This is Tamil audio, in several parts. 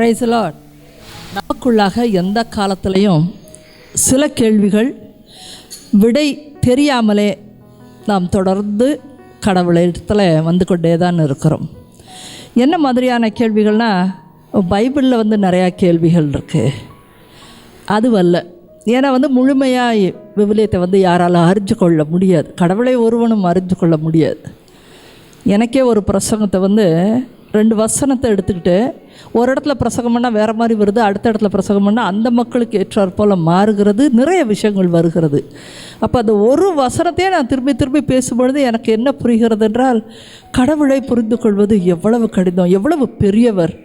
Price the Lord. நமக்குள்ளாக எந்த காலத்திலையும் சில கேள்விகள் விடை தெரியாமலே நாம் தொடர்ந்து கடவுளிடத்தில் வந்து கொண்டே தான் இருக்கிறோம். என்ன மாதிரியான கேள்விகள்னால், பைபிளில் நிறையா கேள்விகள் இருக்குது. அதுவல்ல. ஏன்னா முழுமையாக விவிலியத்தை யாராலும் அறிஞ்சு கொள்ள முடியாது. கடவுளை ஒருவனும் அறிஞ்சு கொள்ள முடியாது. எனக்கே ஒரு பிரசங்கத்தை 2 வசனத்தை எடுத்துக்கிட்டு ஒரு இடத்துல பிரசங்கம் பண்ணால் வேறு மாதிரி வருது, அடுத்த இடத்துல பிரசங்கம் பண்ணால் அந்த மக்களுக்கு ஏற்றாற் போல் மாறுகிறது, நிறைய விஷயங்கள் வருகிறது. அப்போ அந்த ஒரு வசனத்தையே நான் திரும்பி திரும்பி பேசும்பொழுது எனக்கு என்ன புரிகிறது என்றால், கடவுளை புரிந்து கொள்வது எவ்வளவு கடினம், எவ்வளவு பெரியவர்.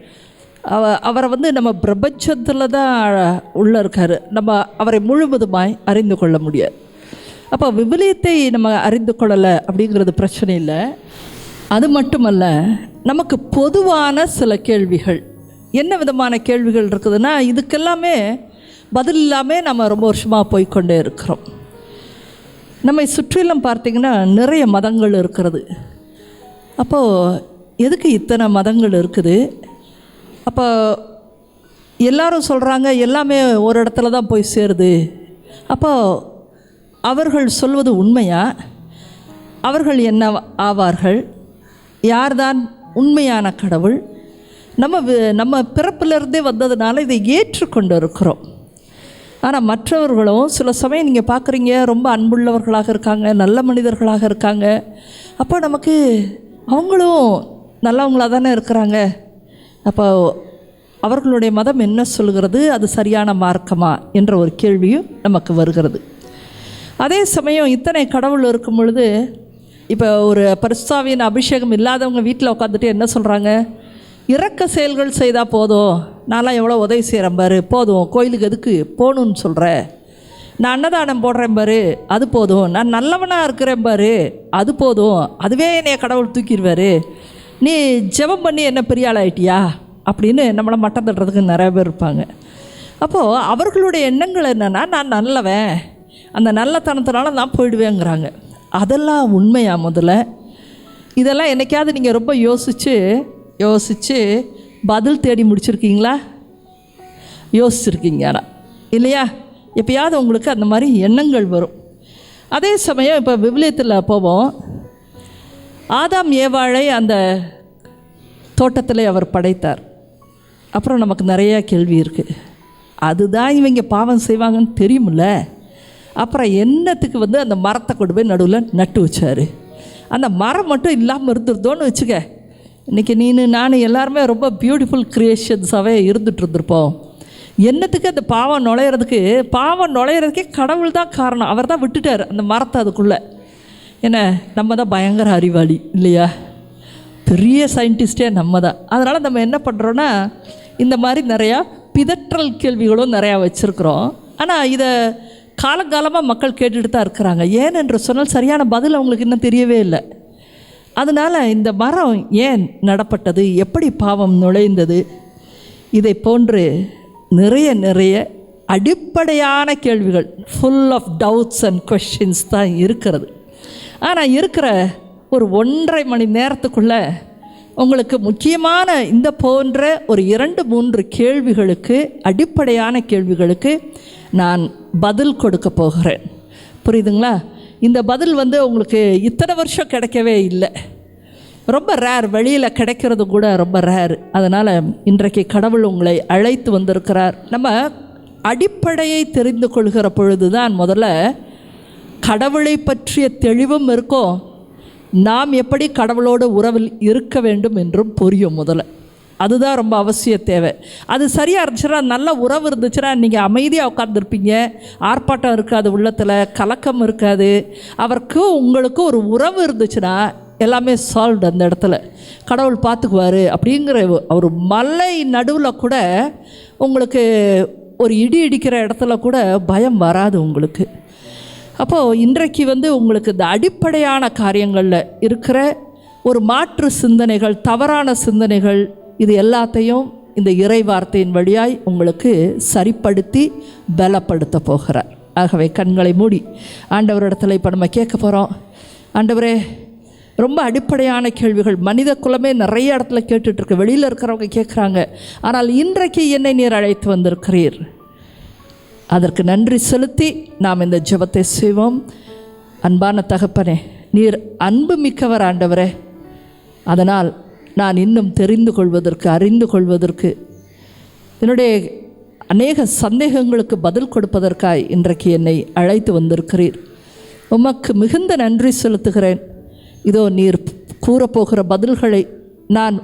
அவரை நம்ம பிரபஞ்சத்தில் தான் உள்ளே இருக்கார். நம்ம அவரை முழுவதுமாய் அறிந்து கொள்ள முடியாது. அப்போ விவிலியத்தை நம்ம அறிந்து கொள்ளலை அப்படிங்கிறது பிரச்சனை இல்லை. அது மட்டுமல்ல, நமக்கு பொதுவான சில கேள்விகள், என்ன விதமான கேள்விகள் இருக்குதுன்னா, இதுக்கெல்லாமே பதில் இல்லாமல் நம்ம ரொம்ப வருஷமாக போய்கொண்டே இருக்கிறோம். நம்மை சுற்றிலும் பார்த்திங்கன்னா நிறைய மதங்கள் இருக்கிறது. அப்போது எதுக்கு இத்தனை மதங்கள் இருக்குது? அப்போ எல்லாரும் சொல்கிறாங்க எல்லாமே ஒரு இடத்துல தான் போய் சேருது. அப்போது அவர்கள் சொல்வது உண்மையா? அவர்கள் என்ன ஆவார்கள்? யார்தான் உண்மையான கடவுள்? நம்ம பிறப்பிலிருந்தே வந்ததுனால இதை ஏற்றுக்கொண்டு இருக்கிறோம். ஆனால் மற்றவர்களும் சில சமயம் நீங்கள் பார்க்குறீங்க, ரொம்ப அன்புள்ளவர்களாக இருக்காங்க, நல்ல மனிதர்களாக இருக்காங்க. அப்போ நமக்கு அவங்களும் நல்லவங்களாக தானே இருக்கிறாங்க. அப்போ அவர்களுடைய மதம் என்ன சொல்கிறது, அது சரியான மார்க்கமா என்ற ஒரு கேள்வியும் நமக்கு வருகிறது. அதே சமயம் இத்தனை கடவுள் இருக்கும் பொழுது, இப்போ ஒரு பரிசுத்தாவியின் அபிஷேகம் இல்லாதவங்க வீட்டில் உட்காந்துட்டு என்ன சொல்கிறாங்க, இரக்க செயல்கள் செய்தால் போதும், நான்லாம் எவ்வளோ உதவி செய்கிறேன் பாரு, போதும், கோயிலுக்கு எதுக்கு போகணுன்னு சொல்கிறேன், நான் அன்னதானம் போடுறேன் பாரு, அது போதும், நான் நல்லவனாக இருக்கிறேன் பாரு, அது போதும், அதுவே என்னைய கடவுள் தூக்கிடுவார், நீ ஜெபம் பண்ணி என்ன பெரிய ஆள் ஆகிட்டியா அப்படின்னு நம்மளை மட்டம் தட்டுறதுக்கு நிறைய பேர் இருப்பாங்க. அப்போது அவர்களுடைய எண்ணங்கள் என்னென்னா, நான் நல்லவன், அந்த நல்லத்தனத்தினால நான் போயிடுவேங்கிறாங்க. அதெல்லாம் உண்மையா? முதல்ல இதெல்லாம் என்னைக்காவது நீங்கள் ரொம்ப யோசித்து பதில் தேடி முடிச்சிருக்கீங்களா? யோசிச்சுருக்கீங்க ஆனால் இல்லையா? எப்பயாவது உங்களுக்கு அந்த மாதிரி எண்ணங்கள் வரும். அதே சமயம் இப்போ விவிலியத்தில் போவோம். ஆதாம் ஏவாளை அந்த தோட்டத்தில் அவர் படைத்தார். அப்புறம் நமக்கு நிறையா கேள்வி இருக்குது. அதுதான் இவங்க பாவம் செய்வாங்கன்னு தெரியுமில்ல, அப்புறம் என்னத்துக்கு அந்த மரத்தை கொண்டு போய் நடுவில் நட்டு வச்சார்? அந்த மரம் மட்டும் இல்லாமல் இருந்துருந்தோன்னு வச்சுக்க, இன்றைக்கி நான் எல்லாருமே ரொம்ப பியூட்டிஃபுல் க்ரியேஷன்ஸாகவே இருந்துகிட்ருந்துருப்போம். என்னத்துக்கு அந்த பாவம் நுழையிறதுக்கே கடவுள் தான் காரணம். அவர் தான் விட்டுட்டார் அந்த மரத்தை அதுக்குள்ளே. ஏன்னா நம்ம தான் பயங்கர அறிவாளி இல்லையா? பெரிய சயின்டிஸ்டே நம்ம தான். அதனால் நம்ம என்ன பண்ணுறோன்னா, இந்த மாதிரி நிறையா பிதற்றல் கேள்விகளும் நிறையா வச்சுருக்குறோம். ஆனால் இதை காலங்காலமாக மக்கள் கேட்டுட்டு தான் இருக்கிறாங்க. ஏனென்று சொன்னால் சரியான பதில் அவங்களுக்கு இன்னும் தெரியவே இல்லை. அதனால் இந்த மரம் ஏன் நடப்பட்டது, எப்படி பாவம் நுழைந்தது, இதை போன்று நிறைய அடிப்படையான கேள்விகள், full of doubts and questions தான் இருக்கிறது. ஆனால் இருக்கிற ஒரு 1.5 மணி நேரத்துக்குள்ளே உங்களுக்கு முக்கியமான இந்த போன்ற ஒரு 2-3 கேள்விகளுக்கு, அடிப்படையான கேள்விகளுக்கு நான் பதில் கொடுக்க போகிறேன். புரியுதுங்களா? இந்த பதில் உங்களுக்கு இத்தனை வருஷம் கிடைக்கவே இல்லை, ரொம்ப ரேர், வெளியில் கிடைக்கிறது கூட ரொம்ப ரேர். அதனால் இன்றைக்கு கடவுள் உங்களை அழைத்து வந்திருக்கிறார். நம்ம அடிப்படையை தெரிந்து கொள்கிற பொழுது தான் முதல்ல கடவுளை பற்றிய தெளிவும் இருக்கும், நாம் எப்படி கடவுளோட உறவில் இருக்க வேண்டும் என்றும் புரியும். முதல்ல அதுதான் ரொம்ப அவசிய தேவை. அது சரியாக இருந்துச்சுன்னா, நல்ல உறவு இருந்துச்சுன்னா நீங்கள் அமைதியாக உட்காந்துருப்பீங்க, ஆர்ப்பாட்டம் இருக்காது, உள்ளத்தில் கலக்கம் இருக்காது. அவருக்கும் உங்களுக்கும் ஒரு உறவு இருந்துச்சுன்னா எல்லாமே சால்வ்டு. அந்த இடத்துல கடவுள் பார்த்துக்குவார் அப்படிங்கிற ஒரு மலை நடுவில் கூட உங்களுக்கு ஒரு இடி இடிக்கிற இடத்துல கூட பயம் வராது உங்களுக்கு. அப்போது இன்றைக்கு உங்களுக்கு இந்த அடிப்படையான காரியங்களில் இருக்கிற ஒரு மாற்று சிந்தனைகள், தவறான சிந்தனைகள், இது எல்லாத்தையும் இந்த இறை வார்த்தையின் வழியாய் உங்களுக்கு சரிப்படுத்தி பலப்படுத்த போகிறார். ஆகவே கண்களை மூடி ஆண்டவரிடத்தில் இப்போ நம்ம கேட்க போகிறோம். ஆண்டவரே, ரொம்ப அடிப்படையான கேள்விகள். மனித குலமே நிறைய இடத்துல கேட்டுட்ருக்கு, வெளியில் இருக்கிறவங்க கேட்குறாங்க. ஆனால் இன்றைக்கு என்னை நீர் அழைத்து வந்திருக்கிறீர். அதற்கு நன்றி செலுத்தி நாம் இந்த ஜெபத்தை செய்வோம். அன்பான தகப்பனே, நீர் அன்பு மிக்கவர் ஆண்டவரே. அதனால் நான் இன்னும் தெரிந்து கொள்வதற்கு, அறிந்து கொள்வதற்கு, என்னுடைய அநேக சந்தேகங்களுக்கு பதில் கொடுப்பதற்காய் இன்றைக்கு என்னை அழைத்து வந்திருக்கிறீர். உமக்கு மிகுந்த நன்றி செலுத்துகிறேன். இதோ நீர் கூறப்போகிற பதில்களை நான்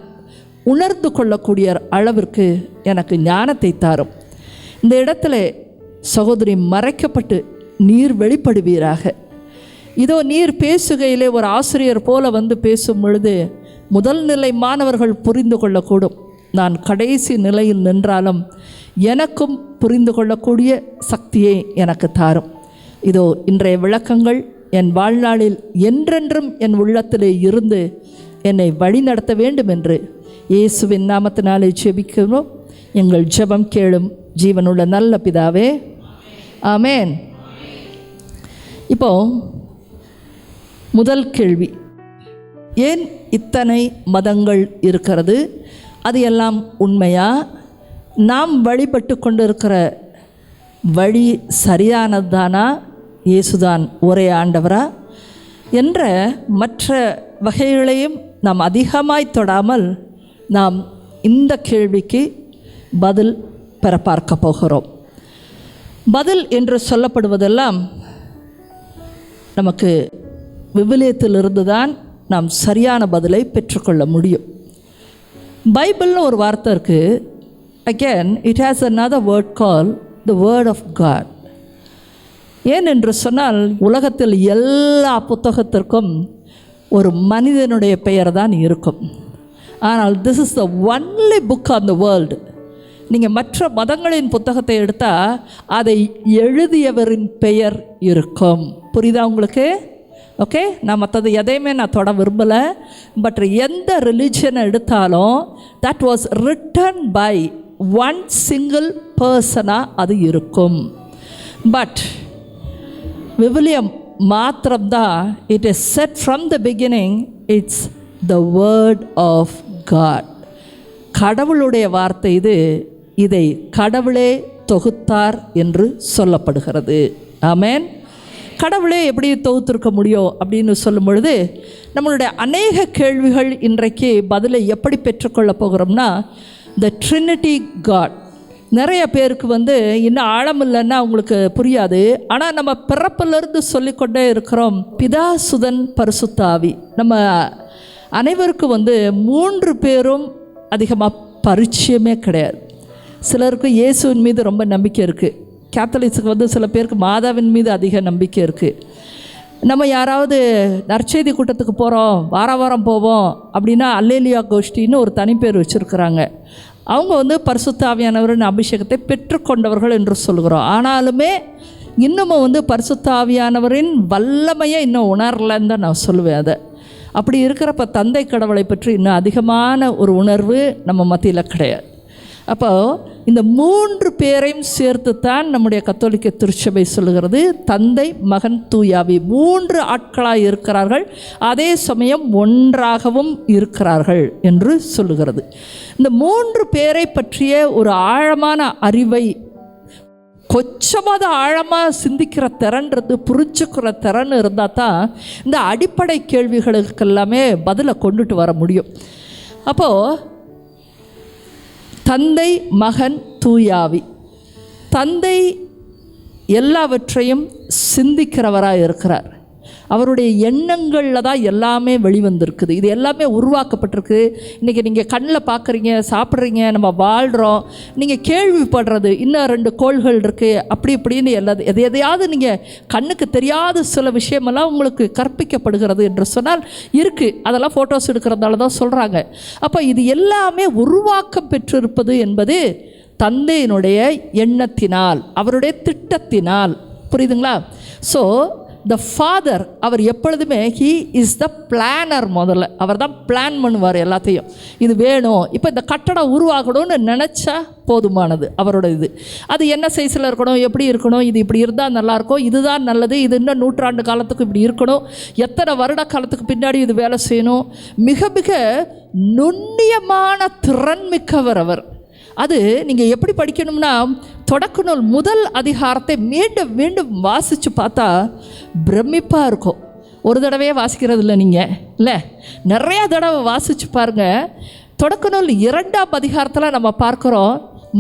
உணர்ந்து கொள்ளக்கூடிய அளவிற்கு எனக்கு ஞானத்தை தாரும். இந்த இடத்துல சகோதரி மறைக்கப்பட்டு நீர் வெளிப்படுவீராக. இதோ நீர் பேசுகையிலே ஒரு ஆசிரியர் போல வந்து பேசும் பொழுது முதல் நிலை மாணவர்கள் புரிந்து கொள்ளக்கூடும். நான் கடைசி நிலையில் நின்றாலும் எனக்கும் புரிந்து கொள்ளக்கூடிய சக்தியை எனக்கு தாரும். இதோ இன்றைய விளக்கங்கள் என் வாழ்நாளில் என்றென்றும் என் உள்ளத்திலே இருந்து என்னை வழிநடத்த வேண்டும் என்று இயேசுவின் நாமத்தினாலே ஜெபிக்கிறோம். எங்கள் ஜெபம் கேளும் ஜீவனுள்ள நல்ல பிதாவே, ஆமேன். இப்போ முதல் கேள்வி, ஏன் இத்தனை மதங்கள் இருக்கிறது? அது எல்லாம் உண்மையா? நாம் வழிபட்டு கொண்டிருக்கிற வழி சரியானது தானா? இயேசுதான் ஒரே ஆண்டவரா என்ற மற்ற வகைகளையும் நாம் அதிகமாய் தொடாமல் நாம் இந்த கேள்விக்கு பதில் பெற பார்க்க போகிறோம். பதில் என்று சொல்லப்படுவதெல்லாம் நமக்கு விவிலியத்திலிருந்து தான் நாம் சரியான பதிலை பெற்றுக்கொள்ள முடியும். பைபிள்னு ஒரு வார்த்தை இருக்குது. Again it has another word called the word of God. ஏன் என்று சொன்னால் உலகத்தில் எல்லா புத்தகத்திற்கும் ஒரு மனிதனுடைய பெயர் தான் இருக்கும். ஆனால் this is the only book on the world. நீங்கள் மற்ற மதங்களின் புத்தகத்தை எடுத்தால் அதை எழுதியவரின் பெயர் இருக்கும். புரியுதா உங்களுக்கு? ஓகே, நான் மற்றது எதையுமே நான் தொட விரும்பலை. பட் எந்த ரிலிஜனை எடுத்தாலும் that was written by one single பர்சனாக அது இருக்கும். பட் விவிலியம் மாத்திரம்தான் it is set from the beginning, it's the word of God. கடவுளுடைய வார்த்தை இது. இதை கடவுளே தொகுத்தார் என்று சொல்லப்படுகிறது. ஆமென். கடவுளே எப்படி தொகுத்திருக்க முடியும் அப்படின்னு சொல்லும் பொழுது நம்மளுடைய அநேக கேள்விகள் இன்றைக்கு பதிலை எப்படி பெற்றுக்கொள்ள போகிறோம்னா, த ட்ரினிட்டி காட். நிறைய பேருக்கு இன்னும் ஆழம் இல்லைன்னா அவங்களுக்கு புரியாது. ஆனால் நம்ம பிறப்பிலிருந்து சொல்லிக்கொண்டே இருக்கிறோம், பிதா சுதன் பரிசுத்த ஆவி. நம்ம அனைவருக்கும் 3 பேரும் அதிகமாக பரிச்சயமே கிடையாது. சிலருக்கு இயேசுவின் மீது ரொம்ப நம்பிக்கை இருக்குது. கேத்தலிக்ஸுக்கு சில பேருக்கு மாதாவின் மீது அதிக நம்பிக்கை இருக்குது. நம்ம யாராவது நற்செய்தி கூட்டத்துக்கு போகிறோம், வாரம் போவோம் அப்படின்னா அல்லேலியா கோஷ்டின்னு ஒரு தனிப்பேர் வச்சுருக்கிறாங்க. அவங்க பரிசுத்த ஆவியானவரின் அபிஷேகத்தை பெற்றுக்கொண்டவர்கள் என்று சொல்கிறோம். ஆனாலுமே இன்னமும் பரிசுத்த ஆவியானவரின் வல்லமையை இன்னும் உணரலைன்னு தான் நான் சொல்லுவேன். அதை அப்படி இருக்கிறப்ப தந்தை கடவுளை பற்றி இன்னும் அதிகமான ஒரு உணர்வு நம்ம மத்தியில் கிடையாது. அப்போது இந்த 3 பேரையும் சேர்த்து தான் நம்முடைய கத்தோலிக்க திருச்சபை சொல்லுகிறது, தந்தை மகன் தூயாவி 3 ஆட்களாக இருக்கிறார்கள், அதே சமயம் ஒன்றாகவும் இருக்கிறார்கள் என்று சொல்லுகிறது. இந்த 3 பேரை பற்றிய ஒரு ஆழமான அறிவை, கொஞ்சமாவது ஆழமாக சிந்திக்கிற திறன்றது, புரிஞ்சுக்கிற திறன் இருந்தால் தான் இந்த அடிப்படை கேள்விகளுக்கெல்லாமே பதிலை கொண்டுட்டு வர முடியும். அப்போது தந்தை மகன் தூயாவி, தந்தை எல்லாவற்றையும் சிந்திக்கிறவராக இருக்கிறார். அவருடைய எண்ணங்களில் தான் எல்லாமே வெளிவந்திருக்குது. இது எல்லாமே உருவாக்கப்பட்டிருக்கு. இன்றைக்கி நீங்கள் கண்ணில் பார்க்குறீங்க, சாப்பிட்றீங்க, நம்ம வாழ்கிறோம். நீங்கள் கேள்விப்படுறது இன்னும் 2 கோள்கள் இருக்குது அப்படி இப்படின்னு எதையாவது நீங்கள் கண்ணுக்கு தெரியாத சில விஷயமெல்லாம் உங்களுக்கு கற்பிக்கப்படுகிறது என்று சொன்னால் இருக்குது. அதெல்லாம் ஃபோட்டோஸ் எடுக்கிறதால தான் சொல்கிறாங்க. அப்போ இது எல்லாமே உருவாக்கம் பெற்றிருப்பது என்பது தந்தையினுடைய எண்ணத்தினால், அவருடைய திட்டத்தினால். புரியுதுங்களா? ஸோ த ஃபாதர் அவர் எப்பொழுதுமே ஹீ இஸ் த பிளானர். முதல்ல அவர் தான் பிளான் பண்ணுவார் எல்லாத்தையும். இது வேணும், இப்போ இந்த கட்டடம் உருவாகணும்னு நினச்சா போதுமானது அவரோட இது. அது என்ன சைஸில் இருக்கணும், எப்படி இருக்கணும், இது இப்படி இருந்தால் நல்லாயிருக்கும், இதுதான் நல்லது, இது இன்னும் 100 காலத்துக்கு இப்படி இருக்கணும், எத்தனை வருட காலத்துக்கு பின்னாடி இது வேலை செய்யணும். மிக மிக நுண்ணியமான திறன்மிக்கவர் அவர். அது நீங்கள் எப்படி படிக்கணும்னா, தொடக்க நூல் முதல் அதிகாரத்தை மீண்டும் மீண்டும் வாசித்து பார்த்தா பிரமிப்பாக இருக்கும். ஒரு தடவையே வாசிக்கிறது இல்லை நீங்கள், இல்லை நிறையா தடவை வாசித்து பாருங்கள். தொடக்க நூல் 2ஆம் அதிகாரத்தில் நம்ம பார்க்குறோம்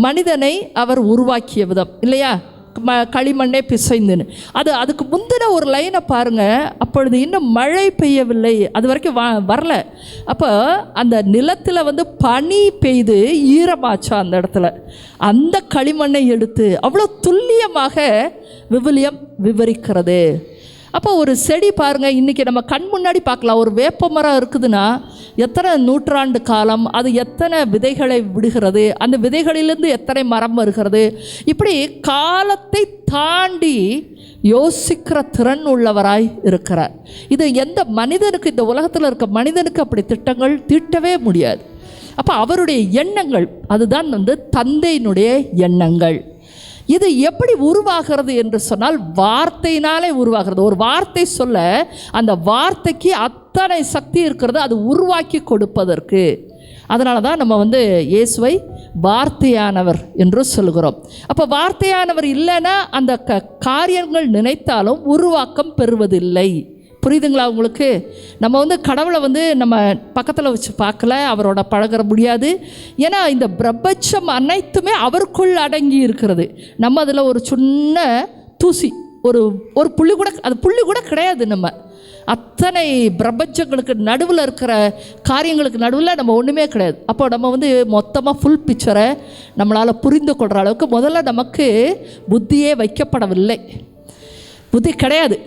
மனிதனை அவர் உருவாக்கிய விதம், இல்லையா? களிமண்ணே பிசைந்துன்னு. அதுக்கு முந்தின ஒரு லைனை பாருங்கள். அப்பொழுது இன்னும் மழை பெய்யவில்லை, அது வரைக்கும் வரல. அப்போ அந்த நிலத்தில் வந்து பனி பெய்து ஈரமாச்சா அந்த இடத்துல. அந்த களிமண்ணை எடுத்து அவ்வளோ துல்லியமாக விவிலியம் விவரிக்கிறது. அப்போ ஒரு செடி பாருங்கள், இன்றைக்கி நம்ம கண் முன்னாடி பார்க்கலாம். ஒரு வேப்ப மரம் இருக்குதுன்னா எத்தனை 100 காலம், அது எத்தனை விதைகளை விடுகிறது, அந்த விதைகளிலிருந்து எத்தனை மரம் வருகிறது, இப்படி காலத்தை தாண்டி யோசிக்கிற திறன் உள்ளவராய் இருக்கிறார். இது எந்த மனிதனுக்கு, இந்த உலகத்தில் இருக்க மனிதனுக்கு அப்படி திட்டங்கள் தீட்டவே முடியாது. அப்போ அவருடைய எண்ணங்கள் அதுதான் வந்து தந்தையினுடைய எண்ணங்கள். இது எப்படி உருவாகிறது என்று சொன்னால் வார்த்தையினாலே உருவாகிறது. ஒரு வார்த்தை சொல்ல அந்த வார்த்தைக்கு அத்தனை சக்தி இருக்கிறது, அது உருவாக்கி கொடுப்பதற்கு. அதனால தான் நம்ம வந்து இயேசுவை வார்த்தையானவர் என்று சொல்கிறோம். அப்போ வார்த்தையானவர் இல்லைன்னா அந்த காரியங்கள் நினைத்தாலும் உருவாக்கம் பெறுவதில்லை. புரியுதுங்களா உங்களுக்கு? நம்ம வந்து கடவுளை வந்து நம்ம பக்கத்தில் வச்சு பார்க்கல, அவரோட பழக முடியாது. ஏன்னா இந்த பிரபஞ்சம் அனைத்துமே அவருக்குள் அடங்கி இருக்கிறது. நம்ம அதில் ஒரு சின்ன தூசி, ஒரு புள்ளி கூட, அது புள்ளி கூட கிடையாது. நம்ம அத்தனை பிரபஞ்சங்களுக்கு நடுவில் இருக்கிற காரியங்களுக்கு நடுவில் நம்ம ஒன்றுமே கிடையாது. அப்போ நம்ம வந்து மொத்தமாக ஃபுல் பிக்சரை நம்மளால் புரிந்து கொள்கிற அளவுக்கு முதல்ல நமக்கு புத்தியே வைக்கப்படவில்லை. புத்தி கிடையாது.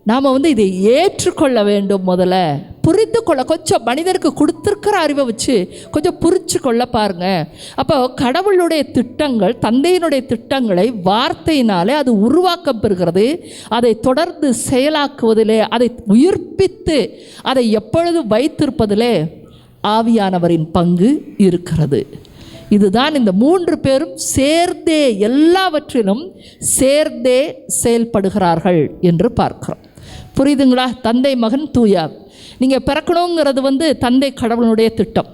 நாம் வந்து இதை ஏற்றுக்கொள்ள வேண்டும். முதல்ல புரிந்து கொள்ள கொஞ்சம் மனிதருக்கு கொடுத்துருக்கிற அறிவை வச்சு கொஞ்சம் புரிச்சு கொள்ள பாருங்கள். அப்போ கடவுளுடைய திட்டங்கள், தந்தையினுடைய திட்டங்களை வார்த்தையினாலே அது உருவாக்கம் பெறுகிறது. அதை தொடர்ந்து செயலாக்குவதிலே, அதை உயிர்ப்பித்து அதை எப்பொழுதும் வைத்திருப்பதிலே ஆவியானவரின் பங்கு இருக்கிறது. இதுதான் இந்த 3 பேரும் சேர்ந்தே எல்லாவற்றிலும் சேர்ந்தே செயல்படுகிறார்கள் என்று பார்க்கிறோம். புரியுதுங்களா? தந்தை, மகன், தூயா. நீங்கள் பிறக்கணுங்கிறது வந்து தந்தை கடவுளுடைய திட்டம்.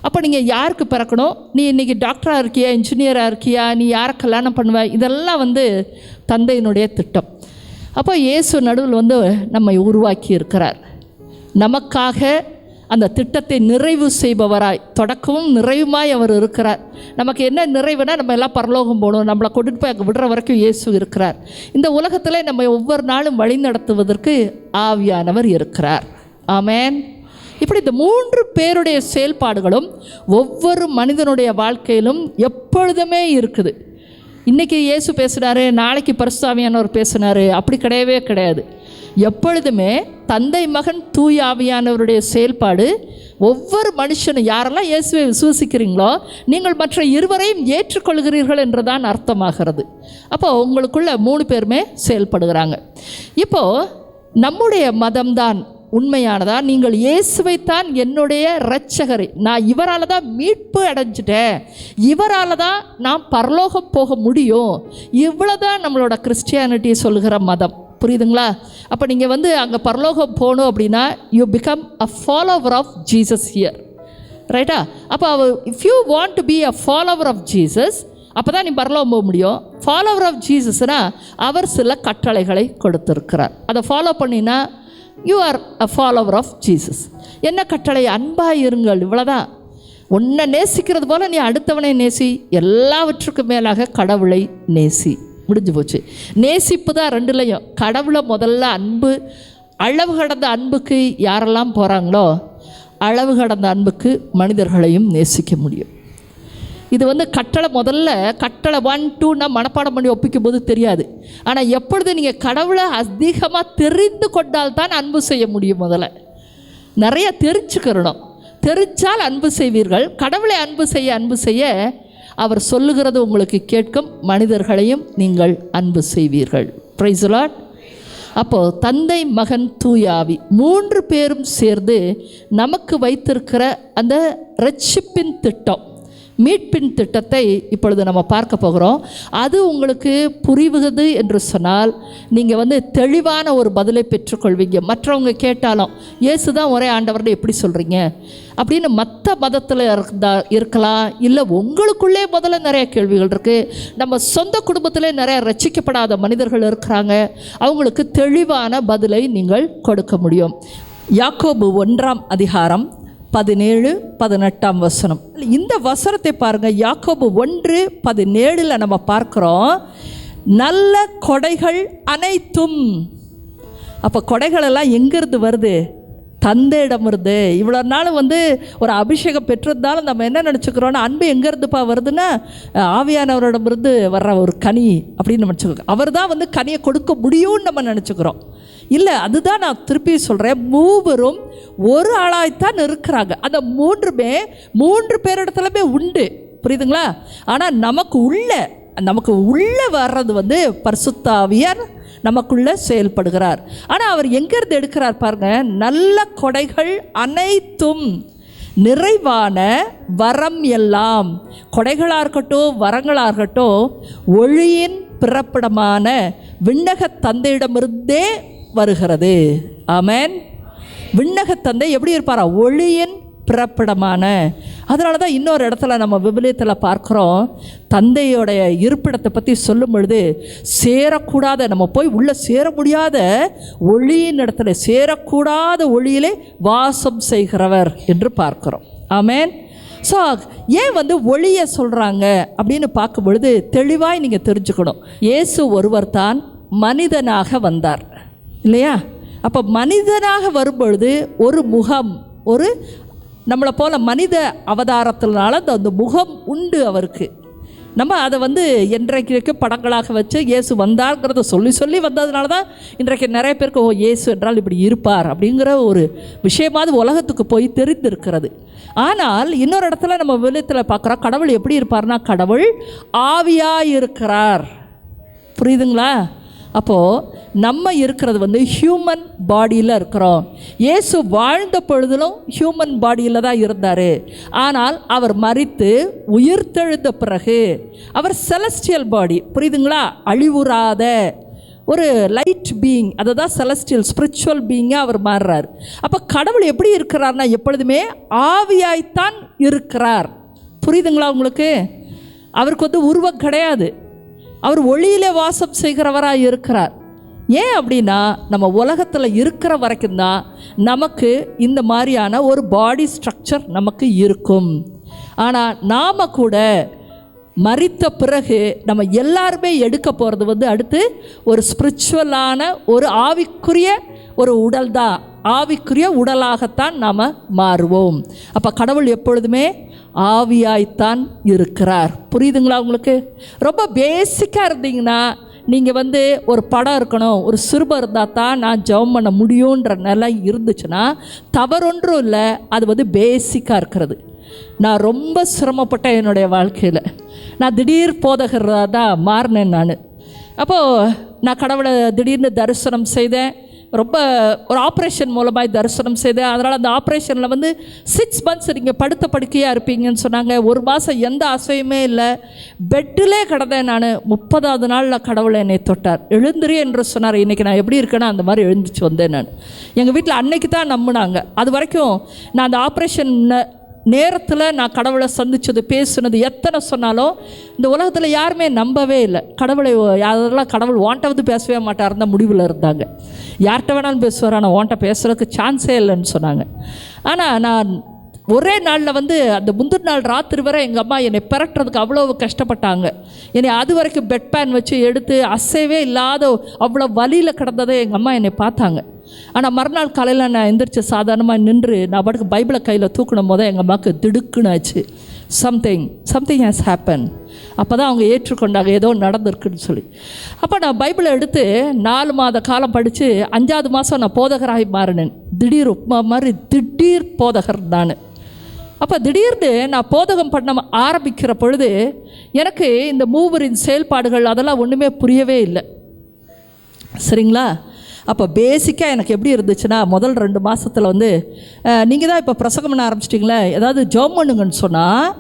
அப்போ நீங்கள் யாருக்கு பிறக்கணும், நீ இன்றைக்கி டாக்டராக இருக்கியா, இன்ஜினியராக இருக்கியா, நீ யாரை கல்யாணம் பண்ணுவ, இதெல்லாம் வந்து தந்தையினுடைய திட்டம். அப்போ இயேசு நடுவில் வந்து நம்மை உருவாக்கி இருக்கிறார். நமக்காக அந்த திட்டத்தை நிறைவு செய்பவராய், தொடக்கமும் நிறைவுமாய் அவர் இருக்கிறார். நமக்கு என்ன நிறைவுனா, நம்ம எல்லாம் பரலோகம் போகணும், நம்மளை கொண்டுட்டு போய் அங்கே விடுற வரைக்கும் இயேசு இருக்கிறார். இந்த உலகத்தில் நம்ம ஒவ்வொரு நாளும் வழி நடத்துவதற்கு ஆவியானவர் இருக்கிறார். ஆமென். இப்படி இந்த 3 பேருடைய செயல்பாடுகளும் ஒவ்வொரு மனிதனுடைய வாழ்க்கையிலும் எப்பொழுதுமே இருக்குது. இன்றைக்கி இயேசு பேசுனார், நாளைக்கு பரிசுத்த ஆவியானவர் பேசுனார், அப்படி கிடையவே கிடையாது. எப்பொழுதுமே தந்தை, மகன், தூய ஆவியானவருடைய செயல்பாடு ஒவ்வொரு மனுஷனும், யாரெல்லாம் இயேசுவை விசுவசிக்கிறீங்களோ நீங்கள் மற்ற இருவரையும் ஏற்றுக்கொள்கிறீர்கள் என்றுதான் அர்த்தமாகிறது. அப்போ உங்களுக்குள்ள 3 பேருமே செயல்படுகிறாங்க. இப்போது நம்முடைய மதம்தான் உண்மையானதா? நீங்கள் இயேசுவைத்தான் என்னுடைய இரட்சகரை, நான் இவரால் தான் மீட்பு அடைஞ்சிட்டேன், இவரால் தான் நான் பரலோகம் போக முடியும், இவ்வளோதான் நம்மளோட கிறிஸ்டியானிட்டி சொல்லுகிற மதம். புரியுதுங்களா? அப்போ நீங்கள் வந்து அங்கே பரலோகம் போகணும் அப்படின்னா you become a follower of Jesus here, ரைட்டா? அப்போ if you want to be a follower of Jesus, அப்போ தான் நீ பரலோகம் போக முடியும். ஃபாலோவர் ஆஃப் ஜீசஸ்னால் அவர் சில கட்டளைகளை கொடுத்துருக்கிறார். அதை ஃபாலோ பண்ணினா you are a follower of Jesus. என்ன கட்டளை? அன்பாக இருங்கள், இவ்வளோதான். உன்னை நேசிக்கிறது போல் நீ அடுத்தவனை நேசி, எல்லாவற்றுக்கும் மேலாக கடவுளை நேசி. முடிஞ்சு போச்சு. நேசிப்பு தான் 2லையும். கடவுளை முதல்ல அன்பு, அளவு கடந்த அன்புக்கு யாரெல்லாம் போகிறாங்களோ அளவு கடந்த அன்புக்கு மனிதர்களையும் நேசிக்க முடியும். இது வந்து கட்டளை, முதல்ல கட்டளை 1, 2னா மனப்பாடம் பண்ணி ஒப்பிக்கும் போது தெரியாது. ஆனால் எப்பொழுது நீங்கள் கடவுளை அதிகமாக தெரிந்து கொண்டால் தான் அன்பு செய்ய முடியும். முதல்ல நிறைய தெரிஞ்சுக்கிறணும். தெரிஞ்சால் அன்பு செய்வீர்கள். கடவுளை அன்பு செய்ய அவர் சொல்லுகிறது உங்களுக்கு கேட்கும். மனிதர்களையும் நீங்கள் அன்பு செய்வீர்கள். Price the Lord. அப்போது தந்தை, மகன், தூயாவி 3 பேரும் சேர்ந்து நமக்கு வைத்திருக்கிற அந்த ரட்சிப்பின் திட்டம், மீட்பின் திட்டத்தை இப்பொழுது நம்ம பார்க்க போகிறோம். அது உங்களுக்கு புரிவது என்று சொன்னால் நீங்கள் தெளிவான ஒரு பதிலை பெற்றுக்கொள்வீங்க. மற்றவங்க கேட்டாலும் இயேசு தான் ஒரே ஆண்டவர்னு எப்படி சொல்கிறீங்க அப்படின்னு மற்ற மதத்தில் இருக்கலாம், இல்லை உங்களுக்குள்ளே முதல்ல நிறைய கேள்விகள் இருக்குது. நம்ம சொந்த குடும்பத்திலே நிறைய ரட்சிக்கப்படாத மனிதர்கள் இருக்கிறாங்க, அவங்களுக்கு தெளிவான பதிலை நீங்கள் கொடுக்க முடியும். யாக்கோபு 1ஆம் அதிகாரம் 17-18 வசனம். இந்த வசனத்தை பாருங்கள். யாக்கோபு 1:17 நம்ம பார்க்குறோம், நல்ல கொடைகள் அனைத்தும். அப்போ கொடைகளெல்லாம் எங்கேருந்து வருது? தந்தையிடம் வருது. இவ்வளோ நாள் ஒரு அபிஷேகம் பெற்றிருந்தாலும் நம்ம என்ன நினச்சிக்கிறோன்னா, அன்பு எங்கேருந்துப்பா வருதுன்னா ஆவியானவரிடமிருந்து வர்ற ஒரு கனி அப்படின்னு நினச்சிக்கிறோம். அவர் தான் கனியை கொடுக்க முடியும்னு நம்ம நினச்சிக்கிறோம். இல்லை, அதுதான் நான் திருப்பி சொல்கிறேன். மூவரும் ஒரு ஆளாய்த்தான் இருக்கிறாங்க. அந்த 3 பேரிடத்துலமே உண்டு, புரியுதுங்களா? ஆனால் நமக்கு உள்ளே வர்றது பரிசுத்த ஆவியார் நமக்குள்ளே செயல்படுகிறார். ஆனால் அவர் எங்கேருந்து எடுக்கிறார் பாருங்க, நல்ல கொடைகள் அனைத்தும், நிறைவான வரம் எல்லாம். கொடைகளாக இருக்கட்டும், வரங்களாக இருக்கட்டும், ஒளியின் பிறப்பிடமான விண்ணக தந்தையிடமிருந்தே வருகிறது. ஆமென். விண்ணக தந்தை எப்படி இருப்பாரா? ஒளியின் பிறப்பிடமான. அதனால தான் இன்னொரு இடத்துல நம்ம விவிலியத்தில் பார்க்குறோம், தந்தையோடைய இருப்பிடத்தை பற்றி சொல்லும் பொழுது சேரக்கூடாத, நம்ம போய் உள்ளே சேர முடியாத ஒளியின் இடத்துல, சேரக்கூடாத ஒளியிலே வாசம் செய்கிறவர் என்று பார்க்குறோம். ஆமென். ஸோ ஏன் ஒளியை சொல்கிறாங்க அப்படின்னு பார்க்கும் பொழுது தெளிவாய் நீங்கள் தெரிஞ்சுக்கணும். இயேசு ஒருவர் தான் மனிதனாக வந்தார் இல்லையா? அப்போ மனிதனாக வரும்பொழுது ஒரு முகம், ஒரு நம்மளை போல் மனித அவதாரத்தினால அந்த முகம் உண்டு அவருக்கு. நம்ம அதை இன்றைக்கு படங்களாக வச்சு இயேசு வந்தார்ங்கிறத சொல்லி வந்ததுனால தான் இன்றைக்கு நிறைய பேருக்கு இயேசு என்றால் இப்படி இருப்பார் அப்படிங்கிற ஒரு விஷயமாவது உலகத்துக்கு போய் தெரிந்திருக்கிறது. ஆனால் இன்னொரு இடத்துல நம்ம வெளியத்தில் பார்க்குறோம், கடவுள் எப்படி இருப்பார்னா, கடவுள் ஆவியாக இருக்கிறார். புரியுதுங்களா? அப்போது நம்ம இருக்கிறது ஹியூமன் பாடியில் இருக்கிறோம். இயேசு வாழ்ந்த பொழுதிலும் ஹியூமன் பாடியில் தான் இருந்தார். ஆனால் அவர் மரித்து உயிர்த்தெழுந்த பிறகு அவர் செலஸ்டியல் பாடி, புரியுதுங்களா, அழிவுறாத ஒரு லைட் பீயிங், அதை தான் செலஸ்டியல் ஸ்பிரிச்சுவல் பீயிங்காக அவர் மாறுறார். அப்போ கடவுள் எப்படி இருக்கிறார்னா, எப்பொழுதுமே ஆவியாய்த்தான் இருக்கிறார். புரியுதுங்களா உங்களுக்கு? அவருக்கு உருவம் கிடையாது. அவர் ஒளியிலே வாசம் செய்கிறவராக இருக்கிறார். ஏன் அப்படின்னா, நம்ம உலகத்தில் இருக்கிற வரைக்கும் தான் நமக்கு இந்த மாதிரியான ஒரு பாடி ஸ்ட்ரக்சர் நமக்கு இருக்கும். ஆனால் நாம் கூட மரித்த பிறகு நம்ம எல்லாருமே எடுக்க போகிறது அடுத்து ஒரு ஸ்பிரிச்சுவலான ஒரு ஆவிக்குரிய ஒரு உடல் தான், ஆவிக்குரிய உடலாகத்தான் நாம் மாறுவோம். அப்போ கடவுள் எப்பொழுதுமே ஆவியாய்த்தான் இருக்கிறார். புரியுதுங்களா உங்களுக்கு? ரொம்ப பேசிக்காக இருந்தீங்கன்னா, நீங்கள் ஒரு படம் இருக்கணும், ஒரு சிறுபம் இருந்தால் தான் நான் ஜெபம் பண்ண முடியுன்ற நிலை இருந்துச்சுன்னா தவறொன்றும் இல்லை. அது பேசிக்காக இருக்கிறது. நான் ரொம்ப சிரமப்பட்டேன் என்னுடைய வாழ்க்கையில். நான் திடீர் போதகராக தான் மாறினேன். அப்போது நான் கடவுளை திடீர்னு தரிசனம் செய்தேன். ரொம்ப ஒரு ஆப்ரேஷன் மூலமாக தரிசனம் செய்தேன். அதனால் அந்த ஆப்ரேஷனில் 6 months நீங்கள் படுத்த படுக்கையாக இருப்பீங்கன்னு சொன்னாங்க. 1 மாதம் எந்த அசையுமே இல்லை, பெட்டிலே கிடந்தேன். நான் 30வது நாளில் கடவுளை என்னை தொட்டார். எழுந்திரி என்று சொன்னார். இன்றைக்கி நான் எப்படி இருக்கேன்னா அந்த மாதிரி எழுந்திரிச்சு வந்தேன். நான் எங்கள் வீட்டில் அன்னைக்கு தான் நம்பினாங்க. அது வரைக்கும் நான் அந்த ஆப்ரேஷன் நேரத்தில் நான் கடவுளை சந்தித்தது, பேசுனது எத்தனை சொன்னாலும் இந்த உலகத்தில் யாருமே நம்பவே இல்லை. கடவுளை யாரெல்லாம் கடவுள் வாண்டாவது பேசவே மாட்டாருந்த முடிவில் இருந்தாங்க. யார்கிட்ட வேணாலும் பேசுவார், ஆனால் வாண்ட பேசுகிறதுக்கு சான்ஸே இல்லைன்னு சொன்னாங்க. ஆனால் நான் ஒரே நாளில் அந்த முந்தின நாள் ராத்திரி வரை எங்கள் அம்மா என்னை பெரட்டுறதுக்கு அவ்வளோ கஷ்டப்பட்டாங்க. என்னை அது வரைக்கும் பெட் பேன் வச்சு எடுத்து அசைவே இல்லாத அவ்வளோ வலியில் கிடந்ததை எங்கள் அம்மா என்னை பார்த்தாங்க. ஆனால் மறுநாள் காலையில் நான் எந்திரிச்சு சாதாரணமாக நின்று நான் பாட்டுக்கு பைபிளை கையில் தூக்கணும் போது எங்கள் அம்மாவுக்கு திடுக்குன்னு ஆச்சு. Something has happen. அப்போ தான் அவங்க ஏற்றுக்கொண்டாங்க, ஏதோ நடந்திருக்குன்னு சொல்லி. அப்போ நான் பைபிளை எடுத்து 4 மாத காலம் படித்து 5வது மாதம் நான் போதகராகி மாறினேன். திடீர் உப்மா மாதிரி திடீர் போதகர் நான். அப்போ திடீர்னு நான் போதகம் பண்ண ஆரம்பிக்கிற பொழுது எனக்கு இந்த மூவரின் செயல்பாடுகள் அதெல்லாம் ஒன்றுமே புரியவே இல்லை. சரிங்களா? அப்போ பேசிக்காக எனக்கு எப்படி இருந்துச்சுன்னா, முதல் 2 மாதத்தில் வந்து நீங்கள் தான் இப்போ பிரசங்கம் பண்ண ஆரம்பிச்சிட்டிங்களே, ஏதாவது ஜெபம் பண்ணுங்கன்னு சொன்னால்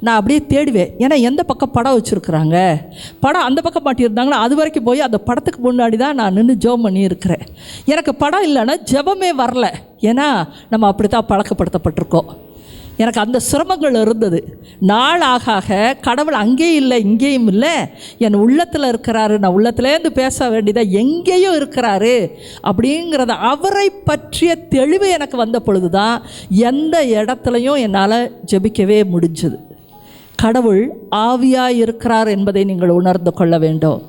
நான் அப்படியே தேடுவேன். ஏன்னா எந்த பக்கம் படம் வச்சுருக்குறாங்க, படம் அந்த பக்கம் மாட்டியிருந்தாங்களோ அது வரைக்கும் போய் அந்த படத்துக்கு முன்னாடி தான் நான் நின்று ஜெபம் பண்ணியிருக்கிறேன். எனக்கு படம் இல்லைன்னா ஜெபமே வரல. ஏன்னா நம்ம அப்படி தான் பழக்கப்படுத்தப்பட்டிருக்கோம். எனக்கு அந்த சிரமங்கள் இருந்தது. நாள் ஆக ஆக கடவுள் அங்கேயும் இல்லை இங்கேயும் இல்லை, என் உள்ளத்தில் இருக்கிறாரு, நான் உள்ளத்துலேருந்து பேச வேண்டியதாக எங்கேயும் இருக்கிறாரு அப்படிங்கிறத அவரை பற்றிய தெளிவு எனக்கு வந்த பொழுது தான் எந்த இடத்துலையும் என்னால் ஜெபிக்கவே முடிஞ்சுது. கடவுள் ஆவியாக இருக்கிறார் என்பதை நீங்கள் உணர்ந்து கொள்ள வேண்டும்.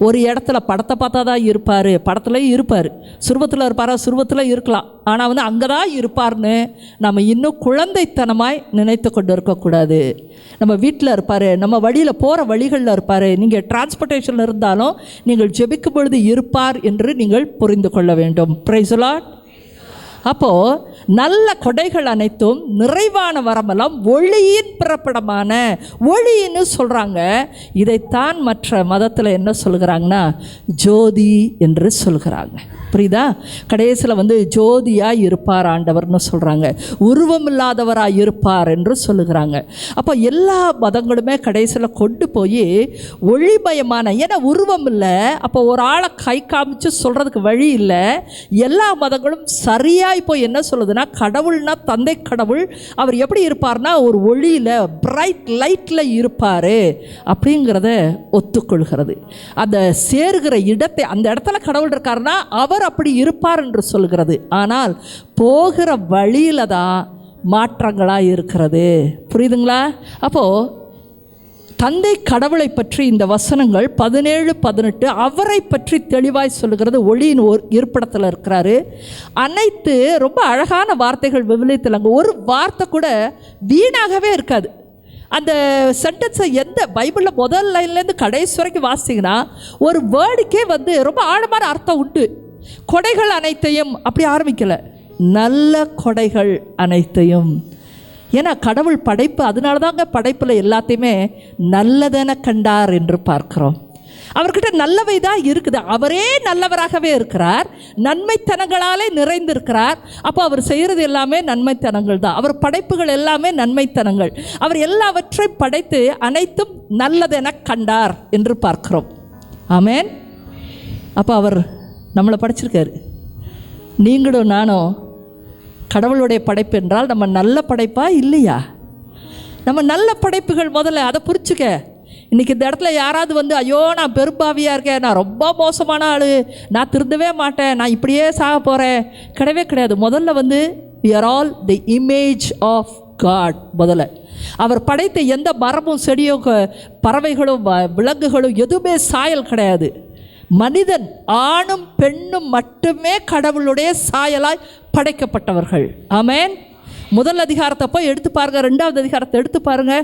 ஒரு இடத்துல படத்தை பார்த்தா தான் இருப்பார், படத்துலேயும் இருப்பார், சுருவத்தில் இருப்பாரா, சுருவத்தில் இருக்கலாம், ஆனால் வந்து அங்கே தான் இருப்பார்னு நம்ம இன்னும் குழந்தைத்தனமாய் நினைத்து கொண்டு இருக்கக்கூடாது. நம்ம வீட்டில் இருப்பார், நம்ம வழியில் போகிற வழிகளில் இருப்பார், நீங்கள் டிரான்ஸ்போர்ட்டேஷனில் இருந்தாலும் நீங்கள் ஜெபிக்கும் பொழுது இருப்பார் என்று நீங்கள் புரிந்து கொள்ள வேண்டும். Price the Lord. அப்போது நல்ல கொடைகள் அனைத்தும் நிறைவான வரமெல்லாம் ஒளியின் பிறப்பிடமான ஒளின்னு சொல்கிறாங்க. இதைத்தான் மற்ற மதத்தில் என்ன சொல்கிறாங்கன்னா ஜோதி என்று சொல்கிறாங்க. புரியுதா? கடைசியில் வந்து ஜோதியாக இருப்பார் ஆண்டவர்னு சொல்கிறாங்க, உருவமில்லாதவராக இருப்பார் என்று சொல்லுகிறாங்க. அப்போ எல்லா மதங்களுமே கடைசியில் கொண்டு போய் ஒளிமயமான, ஏன்னா உருவம் இல்லை, அப்போ ஒரு ஆளை கை காமிச்சு சொல்கிறதுக்கு வழி இல்லை. எல்லா மதங்களும் சரியாக இப்போ என்ன சொல்லுதுன்னா, கடவுள்னா தந்தை கடவுள், அவர் எப்படி இருப்பார்னா ஒரு ஒளியில் பிரைட் லைட்டில் இருப்பார் அப்படிங்கிறத ஒத்துக்கொள்கிறது. அந்த சேருகிற இடத்தை, அந்த இடத்துல கடவுள் இருக்காருன்னா அவர் அப்படி இருப்பார் என்று சொல்கிறது. ஆனால் போகிற வழியில் தான் மாற்றங்களாக இருக்கிறது. புரியுதுங்களா? அப்போது தந்தை கடவுளை பற்றி இந்த வசனங்கள் 17, 18 அவரை பற்றி தெளிவாய் சொல்லுகிறது. ஒளியின் இருப்பிடத்தில் இருக்கிறாரு. அனைத்து ரொம்ப அழகான வார்த்தைகள் விவிலியத்தில், அங்கே ஒரு வார்த்தை கூட வீணாகவே இருக்காது. அந்த சென்டென்ஸை எந்த பைபிளில் முதல் லைன்லேருந்து கடைசி வரைக்கும் வாசிங்கன்னா ஒரு வேர்டுக்கே வந்து ரொம்ப ஆழமான அர்த்தம் உண்டு. கொடைகள் அனைத்தையும் அப்படி ஆரம்பிக்கலை, நல்ல கொடைகள் அனைத்தையும். ஏன்னா கடவுள் படைப்பு, அதனால தாங்க படைப்பில் எல்லாத்தையுமே நல்லதென கண்டார் என்று பார்க்குறோம். அவர்கிட்ட நல்லவை தான் இருக்குது. அவரே நல்லவராகவே இருக்கிறார், நன்மைத்தனங்களாலே நிறைந்திருக்கிறார். அப்போ அவர் செய்கிறது எல்லாமே நன்மைத்தனங்கள் தான். அவர் படைப்புகள் எல்லாமே நன்மைத்தனங்கள். அவர் எல்லாவற்றையும் படைத்து அனைத்தும் நல்லதென கண்டார் என்று பார்க்கிறோம். ஆமென். அப்போ அவர் நம்மளை படைச்சிருக்காரு. நீங்களும் நானும் கடவுளுடைய படைப்பு என்றால் நம்ம நல்ல படைப்பா இல்லையா? நம்ம நல்ல படைப்புகள். முதல்ல அதை புரிச்சுக்க. இன்றைக்கி இந்த இடத்துல யாராவது வந்து ஐயோ நான் பெரும்பாவியாக இருக்கேன், நான் ரொம்ப மோசமான ஆள், நான் திருந்தவே மாட்டேன், நான் இப்படியே சாக போகிறேன், கிடையவே கிடையாது. முதல்ல வந்து we are all the image of God. முதல்ல அவர் படைத்த எந்த மரமும் செடியோ பறவைகளும் விலங்குகளும் எதுவுமே சாயல் கிடையாது. மனிதன் ஆணும் பெண்ணும் மட்டுமே கடவுளுடைய சாயலாய் படைக்கப்பட்டவர்கள். ஆமென். முதல் அதிகாரத்தை போய் எடுத்து பாருங்க, 2வது அதிகாரத்தை எடுத்து பாருங்க.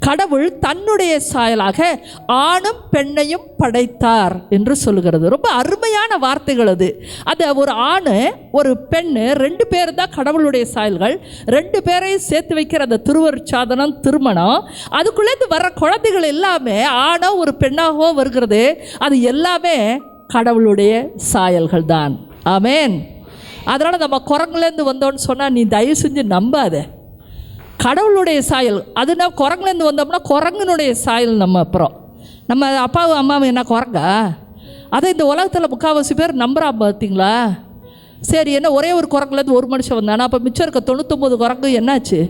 கடவுள் தன்னுடைய சாயலாக ஆணும் பெண்ணையும் படைத்தார் என்று சொல்லுகிறது. ரொம்ப அருமையான வார்த்தைகள் அது. அது ஒரு ஆண் ஒரு பெண்ணு 2 பேர் தான் கடவுளுடைய சாயல்கள். 2 பேரையும் சேர்த்து வைக்கிற அந்த திருவருட்சாதனம், திருமணம், அதுக்குள்ளேருந்து வர்ற குழந்தைகள் எல்லாமே ஆணோ ஒரு பெண்ணாகவோ வருகிறது. அது எல்லாமே கடவுளுடைய சாயல்கள் தான். ஆமென். அதனால் நம்ம குரங்குலேருந்து வந்தோன்னு சொன்னால் நீ தயவு செஞ்சு நம்பாத. கடவுளுடைய சாயல் அதுனா, குரங்குலேருந்து வந்தோம்னா குரங்குனுடைய சாயல் நம்ம. அப்புறம் நம்ம அப்பாவும் அம்மாவும் என்ன குரங்கா? அதை இந்த உலகத்தில் 3/4 பேர் நம்புறா பார்த்தீங்களா? சரி, என்ன ஒரே ஒரு குரங்குலேருந்து ஒரு மனுஷன் வந்தானா, அப்போ மிச்சம் இருக்க 99 குரங்கு என்னாச்சு?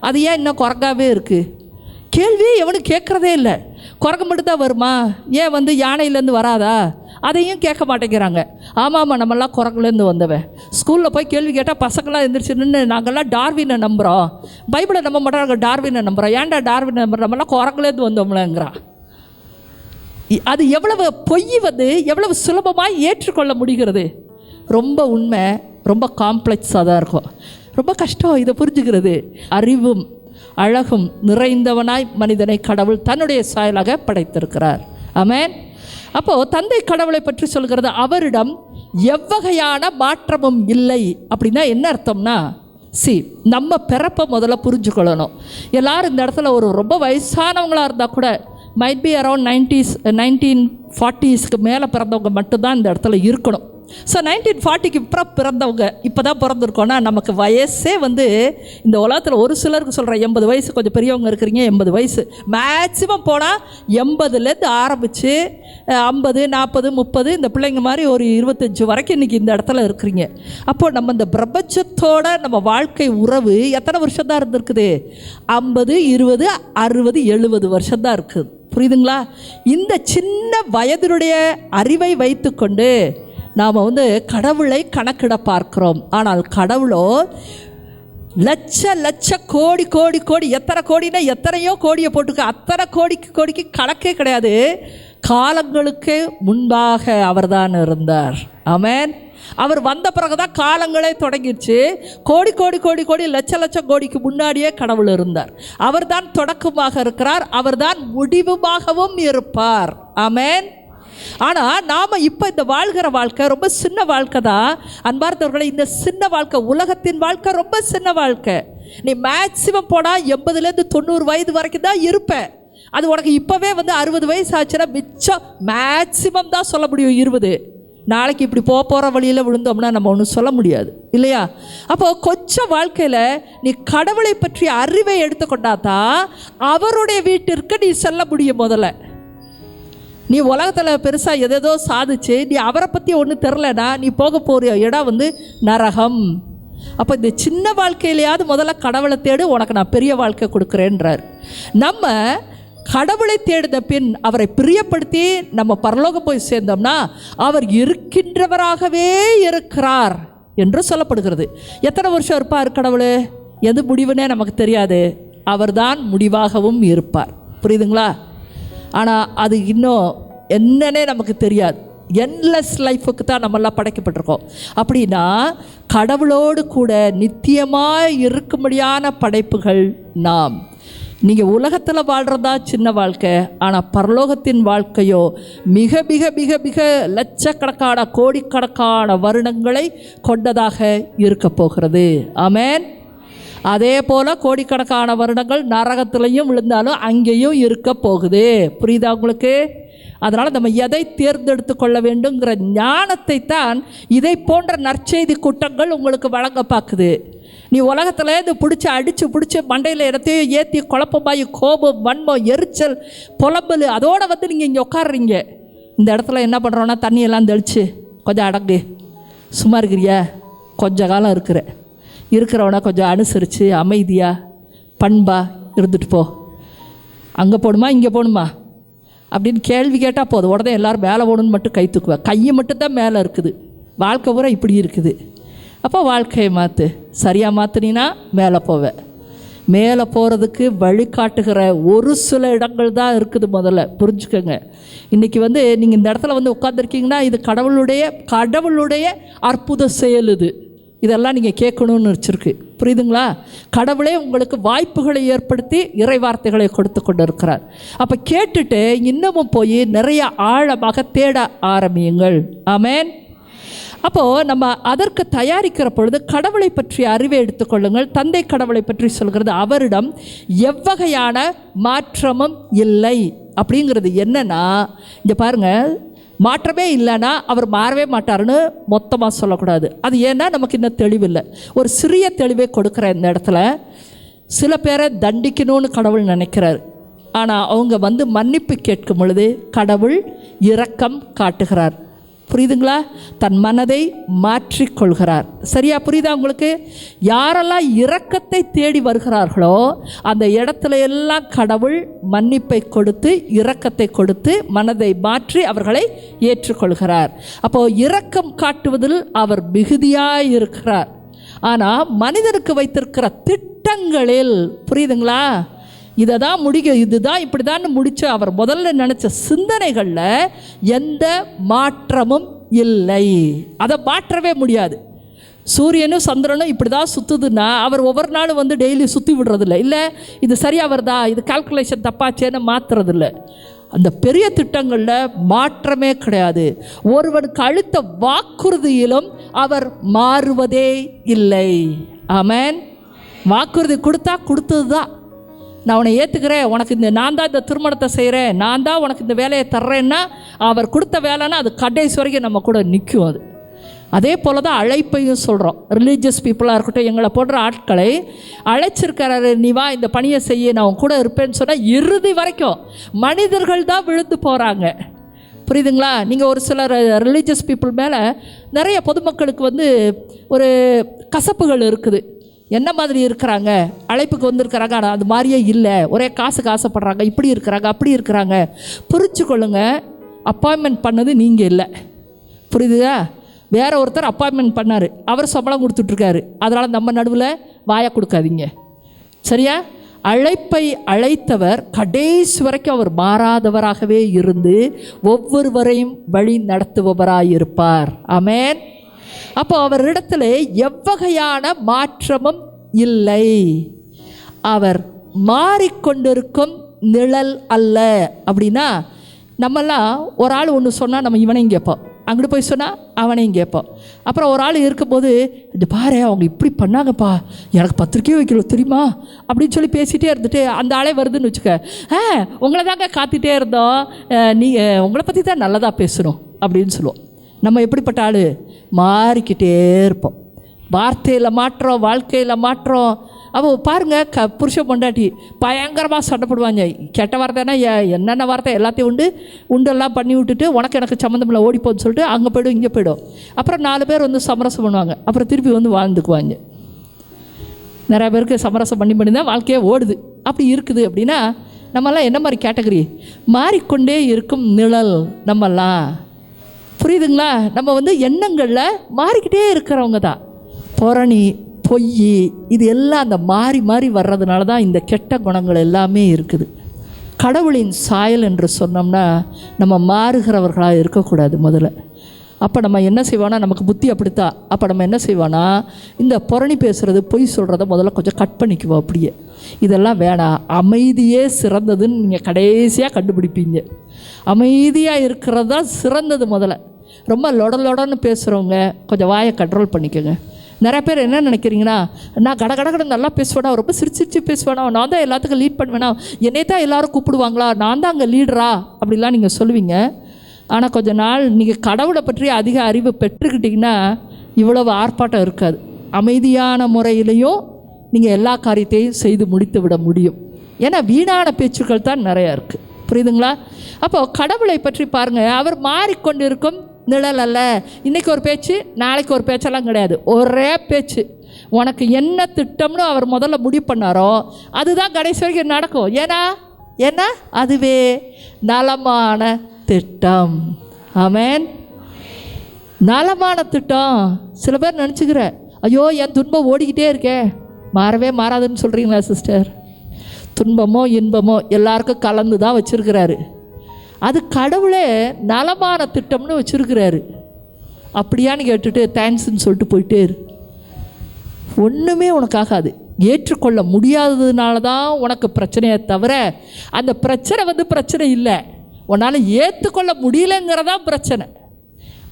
அது ஏன் இன்னும் குரங்காவே இருக்குது? கேள்வியே எவனும் கேட்குறதே இல்லை. குரங்கு மட்டும்தான் வருமா? ஏன் வந்து யானையிலேருந்து வராதா? அதையும் கேட்க மாட்டேங்கிறாங்க. ஆமாம், நம்மளாம் குரங்குலேருந்து வந்தவன். ஸ்கூலில் போய் கேள்வி கேட்டால் பசங்களாம் எழுந்திரிச்சு நின்று நாங்கள்லாம் டார்வினை நம்புகிறோம், பைபிளை நம்ப மாட்டாங்க, டார்வினை நம்புகிறோம். ஏன்டா டார்வினை நம்புகிறோம்? நம்மளாம் குரங்குலேருந்து வந்தோம்லங்கிறான். அது எவ்வளவு பொய் வந்து எவ்வளவு சுலபமாக ஏற்றுக்கொள்ள முடிகிறது. ரொம்ப உண்மை, ரொம்ப காம்ப்ளெக்ஸாக தான் இருக்கும். ரொம்ப கஷ்டம் இதை புரிஞ்சுக்கிறது. அறிவும் அழகும் நிறைந்தவனாய் மனிதனை கடவுள் தன்னுடைய சாயலாக படைத்திருக்கிறார். ஆமென். அப்போது தந்தை கடவுளை பற்றி சொல்கிறது, அவரிடம் எவ்வகையான மாற்றமும் இல்லை. அப்படின்னா என்ன அர்த்தம்னா, நம்ம பிறப்பை முதல்ல புரிஞ்சுக்கொள்ளணும். எல்லோரும் இந்த இடத்துல ஒரு ரொம்ப வயசானவங்களாக இருந்தால் கூட மைட் பி அரௌண்ட் 1940s மேலே பிறந்தவங்க மட்டும்தான் இந்த இடத்துல இருக்கணும். ஸோ 1940க்கு அப்புறம் பிறந்தவங்க இப்போ தான் பிறந்திருக்கோன்னா நமக்கு வயசே வந்து இந்த உலகத்தில் ஒரு சிலருக்கு சொல்கிறேன் 80 வயசு, கொஞ்சம் பெரியவங்க இருக்கிறீங்க 80 வயசு மேக்ஸிமம் போனால் 80லேருந்து ஆரம்பித்து 50, 40, 30 இந்த பிள்ளைங்க மாதிரி ஒரு 25 வரைக்கும் இன்றைக்கி இந்த இடத்துல இருக்கிறீங்க. அப்போது நம்ம இந்த பிரபஞ்சத்தோட நம்ம வாழ்க்கை உறவு எத்தனை வருஷம் தான் இருந்திருக்குது? 50, 20, 60, 70 வருஷம் தான் இருக்குது. புரியுதுங்களா? இந்த சின்ன வயதினுடைய அறிவை வைத்துக்கொண்டு நாம் வந்து கடவுளை கணக்கிட பார்க்கிறோம். ஆனால் கடவுளோ லட்ச லட்ச கோடி கோடி கோடி, எத்தனை கோடினா எத்தனையோ கோடியை போட்டுக்க, அத்தனை கோடிக்கு கணக்கே கிடையாது. காலங்களுக்கு முன்பாக அவர்தான் இருந்தார். ஆமென். அவர் வந்த பிறகுதான் காலங்களே தொடங்கிடுச்சு. கோடி கோடி கோடி கோடி லட்ச லட்சம் கோடிக்கு முன்னாடியே கடவுள் இருந்தார். அவர் தான் தொடக்கமாக இருக்கிறார், அவர் தான் முடிவுமாகவும் இருப்பார். ஆமென். ஆனால் நாம் இப்போ இந்த வாழ்கிற வாழ்க்கை ரொம்ப சின்ன வாழ்க்கை தான். அன்பார்ந்தவர்களை, இந்த சின்ன வாழ்க்கை, உலகத்தின் வாழ்க்கை ரொம்ப சின்ன வாழ்க்கை. நீ மேக்சிமம் போனால் 80லேருந்து 90 வயது வரைக்கும் தான் இருப்பேன். அது உனக்கு இப்போவே வந்து 60 வயசு ஆச்சுன்னா மிச்சம் மேக்சிமம் தான் சொல்ல முடியும் 20. நாளைக்கு இப்படி போகிற வழியில் விழுந்தோம்னா நம்ம ஒன்றும் சொல்ல முடியாது இல்லையா? அப்போது கொஞ்சம் வாழ்க்கையில் நீ கடவுளை பற்றி அறிவை எடுத்துக்கொண்டாதான் அவருடைய வீட்டிற்கு நீ செல்ல முடியும். முதல்ல நீ உலகத்தில் பெருசாக எதேதோ சாதிச்சு நீ அவரை பற்றி ஒன்றும் தெரிலனா நீ போக போகிற இடம் வந்து நரகம். அப்போ இந்த சின்ன வாழ்க்கையிலையாவது முதல்ல கடவுளை தேடு, உனக்கு நான் பெரிய வாழ்க்கை கொடுக்குறேன்றார். நம்ம கடவுளை தேடின பின் அவரை பிரியப்படுத்தி நம்ம பரலோகம் போய் சேர்ந்தோம்னா அவர் இருக்கின்றவராகவே இருக்கிறார் என்று சொல்லப்படுகிறது. எத்தனை வருஷம் இருப்பார் கடவுள்? எது முடிவுன்னே நமக்கு தெரியாது. அவர்தான் முடிவாகவும் இருப்பார். புரியுதுங்களா? ஆனால் அது இன்னும் என்னன்னே நமக்கு தெரியாது. என்லெஸ் லைஃபுக்கு தான் நம்மெல்லாம் படைக்கப்பட்டிருக்கோம். அப்படின்னா கடவுளோடு கூட நித்தியமாக இருக்கும்படியான படைப்புகள் நாம். நீங்கள் உலகத்தில் வாழ்கிறதா சின்ன வாழ்க்கை, ஆனால் பரலோகத்தின் வாழ்க்கையோ மிக மிக மிக மிக லட்சக்கணக்கான கோடிக்கணக்கான வருடங்களை கொண்டதாக இருக்க போகிறது. ஆமென். அதே போல் கோடிக்கணக்கான வருடங்கள் நரகத்திலையும் விழுந்தாலும் அங்கேயும் இருக்க போகுது. புரியுதா உங்களுக்கு? அதனால் நம்ம எதை தேர்ந்தெடுத்து கொள்ள வேண்டுங்கிற ஞானத்தை தான் இதை போன்ற நற்செய்தி கூட்டங்கள் உங்களுக்கு வழங்க பார்க்குது. நீ உலகத்தில் இது அடித்து மண்டையில் இடத்தையும் ஏற்றி குழப்பமாயி கோபம், வன்மம், எரிச்சல், புலம்பல் அதோடு வந்து நீங்கள் இங்கே உட்காடுறீங்க. இந்த இடத்துல என்ன பண்ணுறோன்னா தண்ணியெல்லாம் தெளித்து கொஞ்சம் அடங்கு, சும்மா இருக்கிறியா, கொஞ்ச காலம் இருக்கிறவனை கொஞ்சம் அனுசரித்து அமைதியாக பண்பாக இருந்துட்டு போ, அங்கே போகணுமா இங்கே போகணுமா அப்படின்னு கேள்வி கேட்டால் போதும். உடனே எல்லோரும் மேலே போகணுன்னு மட்டும் கை தூக்குவா. கையை மட்டும்தான் மேலே இருக்குது, வாழ்க்கை பூரா இப்படி இருக்குது. அப்போ வாழ்க்கையை மாற்று. சரியாக மாற்றினா மேலே போவேன். மேலே போகிறதுக்கு வழிகாட்டுகிற ஒரு சில இடங்கள் தான் இருக்குது. முதல்ல புரிஞ்சுக்கோங்க. இன்றைக்கி வந்து நீங்கள் இந்த இடத்துல வந்து உட்காந்துருக்கீங்கன்னா இது கடவுளுடைய அற்புத செயல். இதெல்லாம் நீங்கள் கேட்கணும்னு வச்சுருக்கு. புரியுதுங்களா? கடவுளே உங்களுக்கு வாய்ப்புகளை ஏற்படுத்தி இறை வார்த்தைகளை கொடுத்து கொண்டு இருக்கிறார். அப்போ கேட்டுட்டு இன்னமும் போய் நிறைய ஆழமாக தேட ஆரம்பியுங்கள். ஆமென். அப்போது நம்ம அதற்கு தயாரிக்கிற பொழுது கடவுளை பற்றி அறிவை எடுத்துக்கொள்ளுங்கள். தந்தை கடவுளை பற்றி சொல்கிறது அவரிடம் எவ்வகையான மாற்றமும் இல்லை. அப்படிங்கிறது என்னன்னா, இங்கே பாருங்கள், மாற்றமே இல்லைன்னா அவர் மாறவே மாட்டார்னு மொத்தமாக சொல்லக்கூடாது. அது ஏன்னா நமக்கு இன்னும் தெளிவில்லை. ஒரு சிறிய தெளிவை கொடுக்குற இந்த இடத்துல சில பேரை தண்டிக்கணும்னு கடவுள் நினைக்கிறார். ஆனால் அவங்க வந்து மன்னிப்பு கேட்கும் பொழுது கடவுள் இரக்கம் காட்டுகிறார். புரியுதுங்களா? தன் மனதை மாற்றிக்கொள்கிறார். சரியா புரியுதா உங்களுக்கு? யாரெல்லாம் இரக்கத்தை தேடி வருகிறார்களோ அந்த இடத்துல எல்லாம் கடவுள் மன்னிப்பை கொடுத்து இரக்கத்தை கொடுத்து மனதை மாற்றி அவர்களை ஏற்றுக்கொள்கிறார். அப்போது இரக்கம் காட்டுவதில் அவர் மிகுதியாக இருக்கிறார். ஆனால் மனிதனுக்கு வைத்திருக்கிற திட்டங்களில், புரியுதுங்களா, இதை தான் இதுதான் இப்படி தான் முடிச்சு அவர் முதல்ல நினச்ச சிந்தனைகளில் எந்த மாற்றமும் இல்லை. அதை மாற்றவே முடியாது. சூரியனும் சந்திரனும் இப்படி தான் சுற்றுதுன்னா அவர் ஒவ்வொரு நாளும் வந்து டெய்லி சுற்றி விடுறதில்ல. இல்லை இது சரியாக வருதா, இது கால்குலேஷன் தப்பாச்சேன்னு மாற்றுறதில்ல. அந்த பெரிய திட்டங்களில் மாற்றமே கிடையாது. ஒருவனுக்கு அளித்த வாக்குறுதியிலும் அவர் மாறுவதே இல்லை. ஆமென். வாக்குறுதி கொடுத்தது தான். நான் உன்னை ஏற்றுக்கிறேன், உனக்கு நான் தான் இந்த திருமணத்தை செய்கிறேன், நான் தான் உனக்கு இந்த வேலையை தர்றேன்னா அவர் கொடுத்த வேலைன்னா அது கடைசி வரைக்கும் நம்ம கூட நிற்கும். அது அதே போல் தான் அழைப்பையும் சொல்கிறோம். ரிலீஜியஸ் பீப்புளாக இருக்கட்டும், எங்களை போன்ற ஆட்களை அழைச்சிருக்கிறாரு, நீ வா இந்த பணியை செய்ய, நான் கூட இருப்பேன்னு சொன்னால் இறுதி வரைக்கும் மனிதர்கள் தான் விழுந்து போகிறாங்க. புரியுதுங்களா? நீங்கள் ஒரு சிலர் ரிலீஜியஸ் பீப்புள் மேலே நிறைய பொதுமக்களுக்கு ஒரு கசப்புகள் இருக்குது. என்ன மாதிரி இருக்கிறாங்க, அழைப்புக்கு வந்திருக்கிறாங்க ஆனால் அது மாதிரியே இல்லை, ஒரே காசுக்கு ஆசைப்படுறாங்க, இப்படி இருக்கிறாங்க அப்படி இருக்கிறாங்க. புரிச்சு கொள்ளுங்க, அப்பாயின்மெண்ட் பண்ணது நீங்கள் இல்லை. புரியுதுதா? வேற ஒருத்தர் அப்பாயின்மெண்ட் பண்ணார், அவர் சம்பளம் கொடுத்துட்ருக்காரு. அதனால் நம்ம நடுவில் வாயை கொடுக்காதீங்க, சரியா? அழைப்பை அழைத்தவர் கடைசி வரைக்கும் அவர் மாறாதவராகவே இருந்து ஒவ்வொருவரையும் வழி நடத்துபவராயிருப்பார். ஆமென். அப்போ அவரிடத்தில் எவ்வகையான மாற்றமும் இல்லை. அவர் மாறிக்கொண்டிருக்கும் நிழல் அல்ல. அப்படின்னா நம்மெல்லாம் ஒரு ஆள் ஒன்று சொன்னால் நம்ம இவனையும் கேட்போம், அங்கிட்டு போய் சொன்னால் அவனையும் கேட்போம். அப்புறம் ஒரு ஆள் இருக்கும்போது, இது பாரு அவங்க இப்படி பண்ணாங்கப்பா, எனக்கு பத்திரிக்கையே வைக்கல தெரியுமா அப்படின்னு சொல்லி பேசிகிட்டே இருந்துட்டு அந்த ஆளே வருதுன்னு வச்சுக்க, உங்களை தாங்க காத்திட்டே இருந்தோம், நீங்கள் உங்களை பற்றி தான் நல்லதாக பேசணும் அப்படின்னு சொல்லுவோம். நம்ம எப்படிப்பட்ட ஆள்? மாறிக்கிட்டே இருப்போம். வார்த்தையில் மாற்றம், வாழ்க்கையில் மாற்றம். அப்போ பாருங்கள், புருஷ பொண்டாட்டி பயங்கரமாக சண்டை போடுவாங்க. கெட்ட வார்த்தைனா என்னென்ன வார்த்தை எல்லாத்தையும் உண்டெல்லாம் பண்ணி விட்டுட்டு உனக்கு எனக்கு சம்மந்தம் இல்லை ஓடிப்போன்னு சொல்லிட்டு அங்கே போய்டும் இங்கே போய்டும். அப்புறம் 4 பேர் சமரசம் பண்ணுவாங்க, அப்புறம் திருப்பி வாழ்ந்துக்குவாங்க. நிறையா பேருக்கு சமரசம் பண்ணி தான் வாழ்க்கையே ஓடுது. அப்படி இருக்குது. அப்படின்னா நம்மெல்லாம் என்ன மாதிரி கேட்டகரி? மாறிக்கொண்டே இருக்கும் நிழல் நம்மெல்லாம். புரியுதுங்களா? நம்ம எண்ணங்களில் மாறிக்கிட்டே இருக்கிறவங்க தான். புரணி, பொய், இது எல்லாம் அந்த மாறி மாறி வர்றதுனால தான் இந்த கெட்ட குணங்கள் எல்லாமே இருக்குது. கடவுளின் சாயல் என்று சொன்னோம்னா நம்ம மாறுகிறவர்களாக இருக்கக்கூடாது முதல்ல. அப்போ நம்ம என்ன செய்வோன்னா, நமக்கு புத்தி அப்படித்தான். அப்போ நம்ம என்ன செய்வோன்னா, இந்த புரணி பேசுகிறது, பொய் சொல்கிறத முதல்ல கொஞ்சம் கட் பண்ணிக்குவோம். அப்படியே இதெல்லாம் வேணாம், அமைதியே சிறந்ததுன்னு நீங்கள் கடைசியாக கண்டுபிடிப்பீங்க. அமைதியாக இருக்கிறது தான் சிறந்தது. முதல்ல ரொம்ப லொடன்னு பேசுகிறவங்க கொஞ்சம் வாயை கண்ட்ரோல் பண்ணிக்கோங்க. நிறைய பேர் என்ன நினைக்கிறீங்கன்னா, நான் கடகடகட நல்லா பேசுவேனா, ரொம்ப சிரிச்சு பேசுவேனா, நான் தான் எல்லாத்துக்கும் லீட் பண்ணுவேனா, என்னை தான் எல்லோரும் கூப்பிடுவாங்களா, நான் தான் அங்கே லீடரா அப்படிலாம் நீங்கள் சொல்லுவீங்க. ஆனால் கொஞ்ச நாள் நீங்கள் கடவுளை பற்றி அதிக அறிவு பெற்றுக்கிட்டிங்கன்னா இவ்வளவு ஆர்ப்பாட்டம் இருக்காது. அமைதியான முறையிலையும் நீங்கள் எல்லா காரியத்தையும் செய்து முடித்து விட முடியும். ஏன்னா வீணான பேச்சுக்கள் தான் நிறையா இருக்குது. புரியுதுங்களா? அப்போது கடவுளை பற்றி பாருங்கள், அவர் மாறிக்கொண்டிருக்கும் நிழல் அல்ல. இன்றைக்கி ஒரு பேச்சு, நாளைக்கு ஒரு பேச்செல்லாம் கிடையாது, ஒரே பேச்சு. உனக்கு என்ன திட்டம்னு அவர் முதல்ல முடிவு பண்ணாரோ அதுதான் கடைசி வரைக்கும் நடக்கும். ஏன்னா அதுவே நலமான திட்டம். ஆமென். நலமான திட்டம். சில பேர் நினச்சிக்கிற, ஐயோ என் துன்பம் ஓடிக்கிட்டே இருக்கேன், மாறவே மாறாதுன்னு சொல்கிறீங்களா சிஸ்டர்? துன்பமோ இன்பமோ எல்லாருக்கும் கலந்து தான் வச்சுருக்கிறாரு. அது கடவுளே நலமான திட்டம்னு வச்சுருக்கிறாரு. அப்படியான்னு கேட்டுட்டு தேங்க்ஸ்ன்னு சொல்லிட்டு போயிட்டே இரு. ஒன்றுமே உனக்காகாது. ஏற்றுக்கொள்ள முடியாததுனால தான் உனக்கு பிரச்சனையை தவிர அந்த பிரச்சனை பிரச்சனை இல்லை, உன்னால் ஏற்றுக்கொள்ள முடியலங்கிறதான் பிரச்சனை.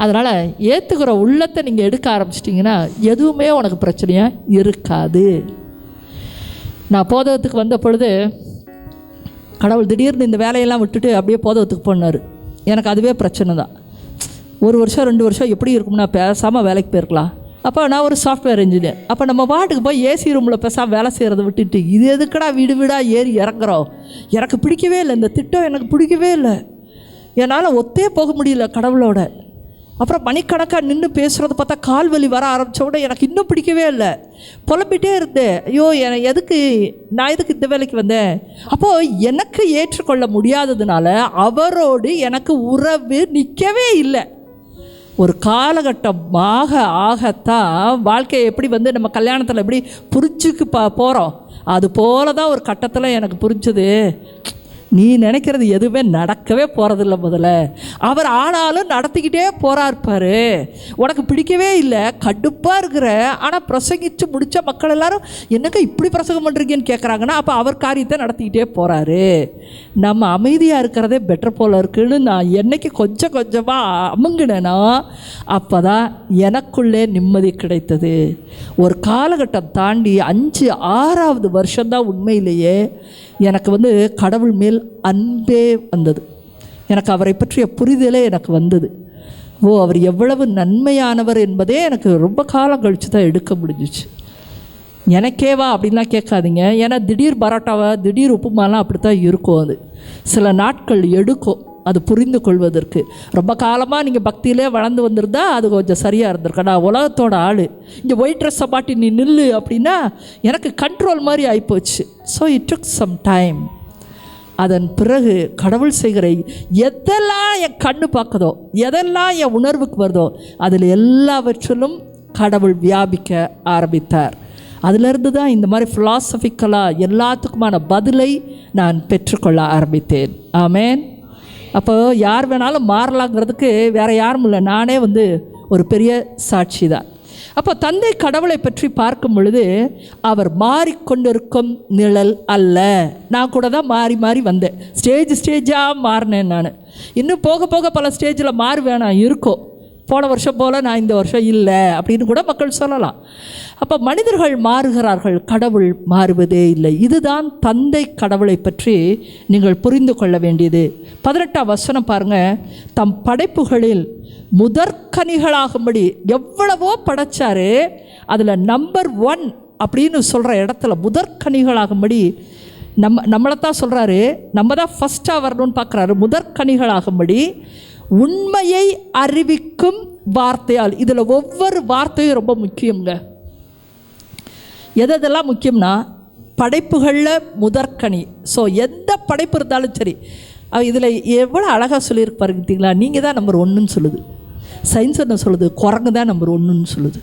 அதனால் ஏற்றுக்கிற உள்ளத்தை நீங்கள் எடுக்க ஆரம்பிச்சிட்டிங்கன்னா எதுவுமே உனக்கு பிரச்சனையாக இருக்காது. நான் போதகத்துக்கு வந்த பொழுது கடவுள் திடீர்னு இந்த வேலையெல்லாம் விட்டுட்டு அப்படியே போதகத்துக்கு போனார். எனக்கு அதுவே பிரச்சனை தான். 1 வருஷம் 2 வருஷம் எப்படி இருக்கும்னா பேசாமல் வேலைக்கு போயிருக்கலாம். அப்போ நான் ஒரு சாஃப்ட்வேர் இன்ஜினியர். அப்போ நம்ம பாட்டுக்கு போய் ஏசி ரூமில் பேசாமல் வேலை செய்கிறத விட்டுட்டு இது எதுக்கடா வீடு வீடாக ஏறி இறங்குறோம். எனக்கு பிடிக்கவே இல்லை, இந்த திட்டம் எனக்கு பிடிக்கவே இல்லை, என்னால் ஒத்தே போக முடியல கடவுளோட. அப்புறம் மணிக்கணக்காக நின்று பேசுகிறத பார்த்தா கால் வலி வர ஆரம்பித்தோட எனக்கு இன்னும் பிடிக்கவே இல்லை. புலம்பிகிட்டே இருந்தேன், ஐயோ நான் எதுக்கு இந்த வேலைக்கு வந்தேன். அப்போது எனக்கு ஏற்றுக்கொள்ள முடியாததுனால அவரோடு எனக்கு உறவு நிற்கவே இல்லை. ஒரு காலகட்டமாக ஆகத்தான் வாழ்க்கையை எப்படி நம்ம கல்யாணத்தில் எப்படி புரிஞ்சுக்கு போகிறோம், அது போல தான் ஒரு கட்டத்தில் எனக்கு புரிஞ்சது, நீ நினைக்கிறது எதுவுமே நடக்கவே போகிறதில்ல. முதல்ல அவர் ஆனாலும் நடத்திக்கிட்டே போகிறாருப்பார். உனக்கு பிடிக்கவே இல்லை, கடுப்பாக இருக்கிற, ஆனால் பிரசங்கித்து முடித்த மக்கள் எல்லாரும் என்னங்க இப்படி பிரசங்கம் பண்ணுறீங்கன்னு கேட்குறாங்கன்னா அப்போ அவர் காரியத்தை நடத்திக்கிட்டே போகிறாரு. நம்ம அமைதியாக இருக்கிறதே பெட்டர் போல் இருக்குன்னு நான் என்னைக்கு கொஞ்சம் கொஞ்சமாக அமுங்கினேன்னா அப்போ தான் எனக்குள்ளே நிம்மதி கிடைத்தது. ஒரு காலகட்டம் தாண்டி 5-6வது வருஷம்தான் உண்மையிலேயே எனக்கு கடவுள் மேல் அன்பே வந்தது. எனக்கு அவரை பற்றிய புரிதலே எனக்கு வந்தது. அவர் எவ்வளவு நன்மையானவர் என்பதே எனக்கு ரொம்ப காலம் கழித்து தான் எடுக்க முடிஞ்சிச்சு. எனக்கேவா அப்படின்லாம் கேட்காதீங்க. ஏன்னா திடீர் பரோட்டாவை திடீர் உப்புமாலாம் அப்படி தான் இருக்கும். அது சில நாட்கள் எடுக்கும் அது புரிந்து கொள்வதற்கு. ரொம்ப காலமாக நீங்கள் பக்தியிலே வளர்ந்து வந்திருந்தா அது கொஞ்சம் சரியாக இருந்திருக்கா. நான் உலகத்தோட ஆள், இங்கே ஒயிட் ட்ரெஸ்ஸை மாட்டி நீ நில்லு அப்படின்னா எனக்கு கண்ட்ரோல் மாதிரி ஆகிப்போச்சு. So it took some time. அதன் பிறகு கடவுள் செய்கிற எதெல்லாம் என் கண்ணு பார்க்குதோ, எதெல்லாம் என் உணர்வுக்கு வருதோ, அதில் எல்லாவற்றிலும் கடவுள் வியாபிக்க ஆரம்பித்தார். அதிலிருந்து தான் இந்த மாதிரி ஃபிலாசபிக்கலாக எல்லாத்துக்குமான பதிலை நான் பெற்றுக்கொள்ள ஆரம்பித்தேன். ஆமேன். அப்போ யார் வேணாலும் மாறலாங்கிறதுக்கு வேறு யாரும் இல்லை, நானே ஒரு பெரிய சாட்சி தான். அப்போ தந்தை கடவுளை பற்றி பார்க்கும் பொழுது அவர் மாறிக்கொண்டிருக்கும் நிழல் அல்ல. நான் கூட தான் மாறி மாறி வந்தேன், ஸ்டேஜாக மாறினேன். நான் இன்னும் போக போக பல ஸ்டேஜில் மாறுவேன். நான் இருக்கோம், போன வருஷம் போல் நான் இந்த வருஷம் இல்லை அப்படின்னு கூட மக்கள் சொல்லலாம். அப்போ மனிதர்கள் மாறுகிறார்கள், கடவுள் மாறுவதே இல்லை. இதுதான் தந்தை கடவுளை பற்றி நீங்கள் புரிந்து கொள்ள வேண்டியது. 18ஆம் வசனம் பாருங்கள். தம் படைப்புகளில் முதற்கனிகளாகும்படி எவ்வளவோ படைச்சாரு, அதில் நம்பர் 1 அப்படின்னு சொல்கிற இடத்துல முதற்கனிகளாகும்படி நம்மளைத்தான் சொல்கிறாரு. நம்ம தான் ஃபஸ்ட்டாக வரணும்னு பார்க்குறாரு. முதற்கனிகளாகும்படி உண்மையை அறிவிக்கும் வார்த்தையால். இதில் ஒவ்வொரு வார்த்தையும் ரொம்ப முக்கியங்க. எதெல்லாம் முக்கியம்னா படைப்புகளில் முதற்கனி. ஸோ எந்த படைப்பு இருந்தாலும் சரி, இதில் எவ்வளோ அழகாக சொல்லியிருக்கு பாருங்களா. நீங்கள் தான் நம்பர் 1ன்னு சொல்லுது. சயின்ஸ் என்ன சொல்லுது? குரங்கு தான் நம்பர் 1ன்னு சொல்லுது.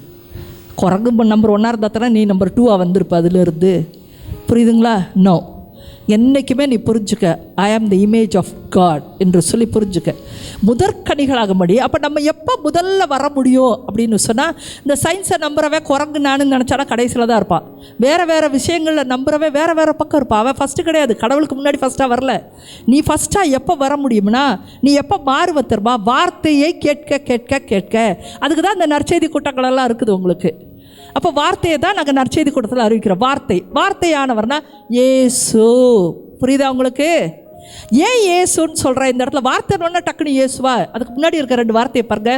குரங்கு நம்பர் 1 இருந்தால் தானே நீ நம்பர் 2 வந்திருப்ப அதிலிருந்து. புரியுதுங்களா? நோ. என்றைக்குமே நீ புரிஞ்சுக்க, ஐ ஆம் த இமேஜ் ஆஃப் காட் என்று சொல்லி புரிஞ்சுக்க. முதற்கனிகளாகும்படி. அப்போ நம்ம எப்போ முதல்ல வர முடியும் அப்படின்னு சொன்னால், இந்த சயின்ஸை நம்புறவே குரங்கு நானுன்னு நினச்சானா கடைசியில் தான் இருப்பான். வேறு விஷயங்களில் நம்புறவே வேறு பக்கம் இருப்பான். அவன் ஃபஸ்ட்டு கிடையாது, கடவுளுக்கு முன்னாடி ஃபஸ்ட்டாக வரல. நீ ஃபஸ்ட்டாக எப்போ வர முடியும்னா, நீ எப்போ மாறுவ தெரியுமா? வார்த்தையை கேட்க கேட்க கேட்க. அதுக்கு தான் இந்த நற்செய்தி கூட்டங்களெல்லாம் இருக்குது உங்களுக்கு. அப்போ வார்த்தையை தான் நாங்கள் நற்செய்தி கூட்டத்தில் அறிவிக்கிறோம். வார்த்தையானவர்னா இயேசு. புரியுதா உங்களுக்கு? ஏன் இயேசுன்னு சொல்கிறேன் இந்த இடத்துல? வார்த்தை ஒன்று டக்குன்னு இயேசுவா? அதுக்கு முன்னாடி இருக்க 2 வார்த்தையை பாருங்க.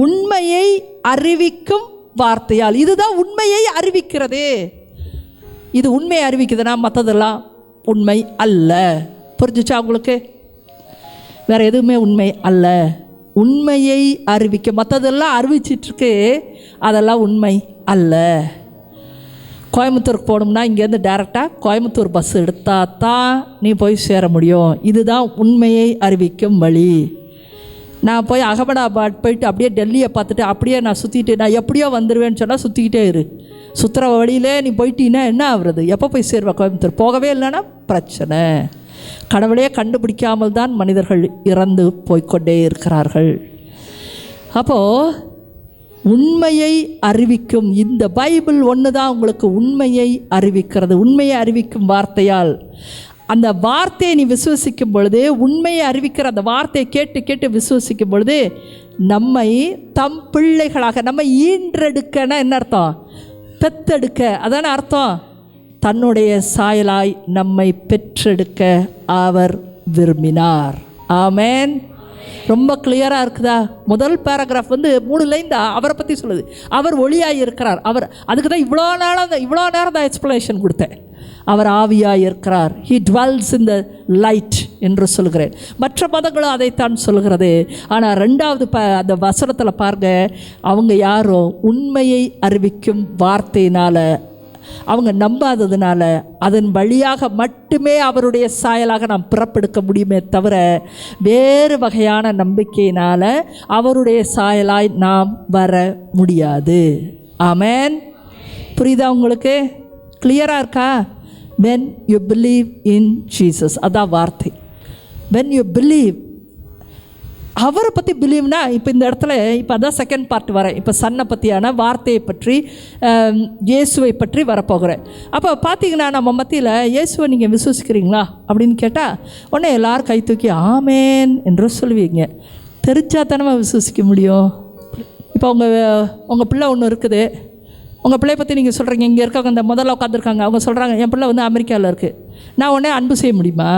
உண்மையை அறிவிக்கும் வார்த்தையால். இதுதான் உண்மையை அறிவிக்கிறது. இது உண்மையை அறிவிக்குதுன்னா மற்றதெல்லாம் உண்மை அல்ல. புரிஞ்சுச்சா உங்களுக்கு? வேறு எதுவுமே உண்மை அல்ல. உண்மையை அறிவிக்க, மற்றதெல்லாம் அறிவிச்சிட்ருக்கு, அதெல்லாம் உண்மை அல்ல. கோயம்புத்தூருக்கு போகணும்னா இங்கேருந்து டேரெக்டாக கோயம்புத்தூர் பஸ் எடுத்தால் தான் நீ போய் சேர முடியும். இதுதான் உண்மையை அறிவிக்கும் வழி. நான் போய் அகமதாபாத் போயிட்டு அப்படியே டெல்லியை பார்த்துட்டு அப்படியே நான் சுற்றிட்டு நான் எப்படியோ வந்துடுவேன்னு சொன்னால் சுற்றிக்கிட்டே இரு. சுற்றுற வழியிலே நீ போயிட்டீங்கன்னா என்ன ஆகுறது? எப்போ போய் சேருவா கோயம்புத்தூர்? போகவே இல்லைன்னா பிரச்சனை. கடவுளே கண்டுபிடிக்காமல் தான் மனிதர்கள் இறந்து போய்கொண்டே இருக்கிறார்கள். அப்போது உண்மையை அறிவிக்கும் இந்த பைபிள் ஒன்று தான் உங்களுக்கு உண்மையை அறிவிக்கிறது. உண்மையை அறிவிக்கும் வார்த்தையால். அந்த வார்த்தையை நீ விசுவசிக்கும் பொழுது, உண்மையை அறிவிக்கிற அந்த வார்த்தையை கேட்டு கேட்டு விசுவசிக்கும் பொழுது, நம்மை தம் பிள்ளைகளாக, நம்ம ஈன்றெடுக்கன்னா என்ன அர்த்தம்? பெத்தெடுக்க, அதான அர்த்தம். தன்னுடைய சாயலாய் நம்மை பெற்றெடுக்க அவர் விரும்பினார். ஆமேன். ரொம்ப கிளியராக இருக்குதா? முதல் பேராகிராஃப் 3 லைன் தான் அவரை பற்றி சொல்லுது. அவர் ஒளியாய் இருக்கிறார். அவர் அதுக்கு தான் இவ்வளோ நேரம் தான் எக்ஸ்ப்ளனேஷன் கொடுத்தேன். அவர் ஆவியாய் இருக்கிறார். He dwells in the light என்று சொல்கிறேன். மற்ற மதங்களும் அதைத்தான் சொல்கிறது. ஆனால் 2வது அந்த வசனத்தில் பாருங்க, அவங்க யாரோ உண்மையை அறிவிக்கும் வார்த்தையினால் அவங்க நம்பாததுனால அதன் வழியாக மட்டுமே அவருடைய சாயலாக நாம் பிறப்பெடுக்க முடியுமே தவிர வேறு வகையான நம்பிக்கையினால் அவருடைய சாயலாய் நாம் வர முடியாது. ஆமேன். புரியுதா உங்களுக்கு? கிளியராக இருக்கா? when you believe in Jesus, அதான் வார்த்தை. when you believe, அவரை பற்றி பிலீவ்னா, இப்போ இந்த இடத்துல இப்போ அதான் செகண்ட் பார்ட் வரேன். இப்போ சன்னை பற்றியான வார்த்தையை பற்றி, இயேசுவை பற்றி வரப்போகிறேன். அப்போ பார்த்தீங்கன்னா நம்ம மத்தியில் இயேசுவை நீங்கள் விசுவசிக்கிறீங்களா அப்படின்னு கேட்டால் உடனே எல்லோரும் கை தூக்கி ஆமேன் என்று சொல்லுவீங்க. தெரிஞ்சால் தானே விசுவசிக்க முடியும். இப்போ உங்கள் பிள்ளை ஒன்று இருக்குது. உங்கள் பிள்ளையை பற்றி நீங்கள் சொல்கிறீங்க. இங்கே இருக்கவங்க இந்த முதல்ல உட்காந்துருக்காங்க, அவங்க சொல்கிறாங்க என் பிள்ளை அமெரிக்காவில் இருக்குது. நான் உடனே அன்பு செய்ய முடியுமா?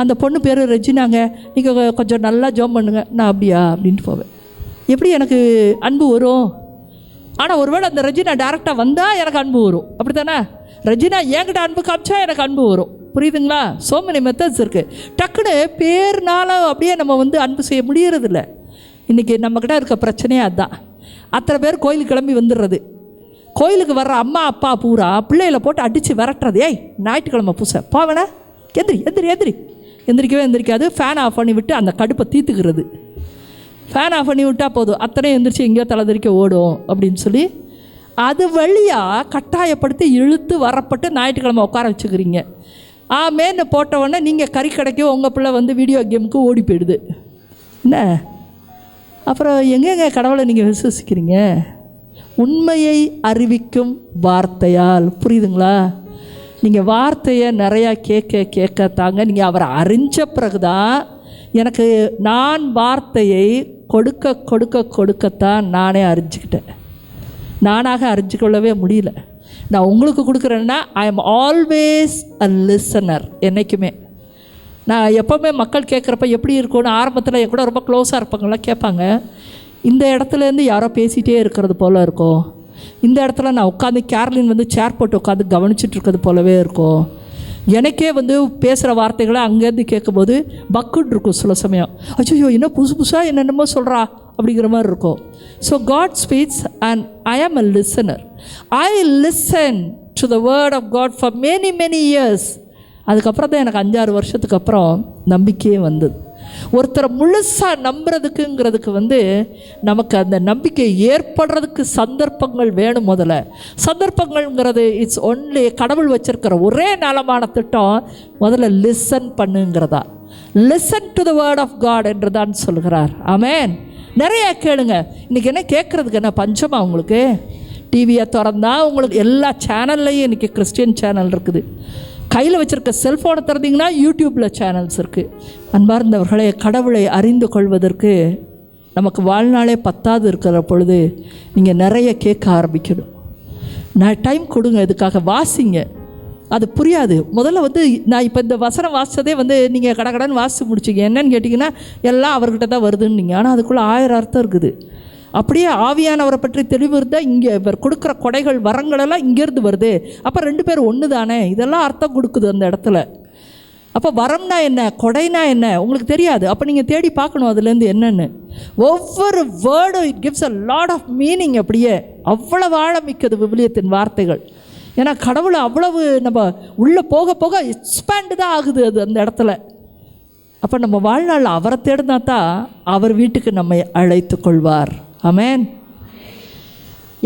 அந்த பொண்ணு பேர் ரெஜினாங்க, நீங்கள் கொஞ்சம் நல்லா ஜோம் பண்ணுங்க. நான் அப்படியா அப்படின்ட்டு போவேன். எப்படி எனக்கு அன்பு வரும்? ஆனால் ஒருவேளை அந்த ரெஜினா டேரெக்டாக வந்தால் எனக்கு அன்பு வரும், அப்படி தானே? ரெஜினா என்கிட்ட அன்பு காமிச்சா எனக்கு அன்பு வரும். புரியுதுங்களா? சோ மெனி மெத்தட்ஸ் இருக்குது. டக்குன்னு பேர்னால அப்படியே நம்ம வந்து அன்பு செய்ய முடியறதில்ல. இன்றைக்கி நம்மக்கிட்ட இருக்க பிரச்சனையே அதுதான். அத்தனை பேர் கோயிலுக்கு கிளம்பி வந்துடுறது. கோயிலுக்கு வர்ற அம்மா அப்பா பூரா பிள்ளைகளை போட்டு அடித்து விரட்டுறது. ஏய், ஞாயிற்றுக்கிழமை பூசை போவேணா, எந்திரிக்கவே எந்திரிக்காது. ஃபேன் ஆஃப் பண்ணி விட்டு அந்த கடுப்பை தீர்த்துக்கிறது. ஃபேன் ஆஃப் பண்ணி விட்டால் போதும், அத்தனை எந்திரிச்சு எங்கேயோ தலைதறிக்க ஓடும் அப்படின்னு சொல்லி அது வழியாக கட்டாயப்படுத்தி இழுத்து வரப்பட்டு ஞாயிற்றுக்கிழமை உட்கார வச்சுக்கிறீங்க. ஆமேன்னு போட்டவுடனே நீங்கள் கறி கடைக்கோ உங்கள் பிள்ளை வந்து வீடியோ கேமுக்கு ஓடி போயிடுது. என்ன அப்புறம் எங்கெங்க கடவுளை நீங்கள் விசுவசிக்கிறீங்க? உண்மையை அறிவிக்கும் வார்த்தையால். புரியுதுங்களா? நீங்கள் வார்த்தையை நிறையா கேட்கத்தாங்க நீங்கள் அவரை அறிஞ்ச பிறகுதான். எனக்கு நான் வார்த்தையை கொடுக்கத்தான் நானே அறிஞ்சிக்கிட்டேன். நானாக அறிஞ்சிக்கொள்ளவே முடியல. நான் உங்களுக்கு கொடுக்குறேன்னா I am always a listener. என்றைக்குமே நான் எப்போவுமே மக்கள் கேட்குறப்ப எப்படி இருக்கும்னு ஆரம்பத்தில் என் கூட ரொம்ப க்ளோஸாக இருப்பாங்களாம் கேட்பாங்க. இந்த இடத்துலேருந்து யாரோ பேசிகிட்டே இருக்கிறது போல் இருக்கும். இந்த இடத்துல நான் உட்காந்து கேர்லின் வந்து சேர் போட்டு உட்காந்து கவனிச்சுட்டு இருக்கிறது போலவே இருக்கும். எனக்கே வந்து பேசுகிற வார்த்தைகளை அங்கேருந்து கேட்கும்போது பக்குன்னு இருக்கும். சில சமயம் அச்சோ இன்னும் புதுசாக என்னென்னமோ சொல்கிறா அப்படிங்கிற மாதிரி இருக்கும். So God speaks and I am a listener. I listen to the word of God for many years. அதுக்கப்புறம் தான் எனக்கு 5-6 வருஷத்துக்கு அப்புறம் நம்பிக்கையே வந்தது. ஒருத்தரை முழுசாக நம்புறதுக்குங்கிறதுக்கு வந்து நமக்கு அந்த நம்பிக்கை ஏற்படுறதுக்கு சந்தர்ப்பங்கள் வேணும். முதல்ல சந்தர்ப்பங்கள்ங்கிறது இட்ஸ் ஒன்லி கடவுள் வச்சிருக்கிற ஒரே நலமான திட்டம். முதல்ல லிசன் பண்ணுங்கிறதா. Listen to the word of God என்று தான் சொல்கிறார். ஆமென். நிறைய கேளுங்க. இன்றைக்கி என்ன கேட்குறதுக்கு என்ன பஞ்சமா? உங்களுக்கு டிவியை திறந்தா உங்களுக்கு எல்லா சேனல்லையும் இன்றைக்கி கிறிஸ்டியன் சேனல் இருக்குது. கையில் வச்சுருக்க செல்ஃபோனை திறந்தீங்கன்னா யூடியூப்பில் சேனல்ஸ் இருக்குது. அன்பார்ந்தவர்களே, கடவுளை அறிந்து கொள்வதற்கு நமக்கு வாழ்நாளே பத்தாது இருக்கிற பொழுது நீங்கள் நிறைய கேட்க ஆரம்பிக்கணும். நான் டைம் கொடுங்க, இதுக்காக வாசிங்க. அது புரியாது. முதல்ல வந்து நான் இப்போ இந்த வசனம் வாசித்ததே வந்து நீங்கள் கடகடன்னு வாசித்து முடிச்சிங்க. என்னன்னு கேட்டிங்கன்னா எல்லாம் அவர்கிட்ட தான் வருதுன்னு. ஆனால் அதுக்குள்ளே 1000 அர்த்தம் இருக்குது. அப்படியே ஆவியானவரை பற்றி தெளிவு இருந்தால் இங்கே இவர் கொடுக்குற கொடைகள் வரங்களெல்லாம் இங்கேருந்து வருது. அப்போ 2 பேர் ஒன்று தானே, இதெல்லாம் அர்த்தம் கொடுக்குது அந்த இடத்துல. அப்போ வரம்னா என்ன, கொடைனா என்ன உங்களுக்கு தெரியாது. அப்போ நீங்கள் தேடி பார்க்கணும் அதுலேருந்து என்னென்னு. ஒவ்வொரு வேர்டும் it gives a lot of meaning. அப்படியே அவ்வளவு ஆழமிக்கது விவிலியத்தின் வார்த்தைகள். ஏன்னா கடவுளை அவ்வளவு நம்ம உள்ளே போக போக எக்ஸ்பேண்டு தான் ஆகுது அது அந்த இடத்துல. அப்போ நம்ம வாழ்நாளில் அவரை தேடினா தான் அவர் வீட்டுக்கு நம்மை அழைத்து கொள்வார். ஆமென்.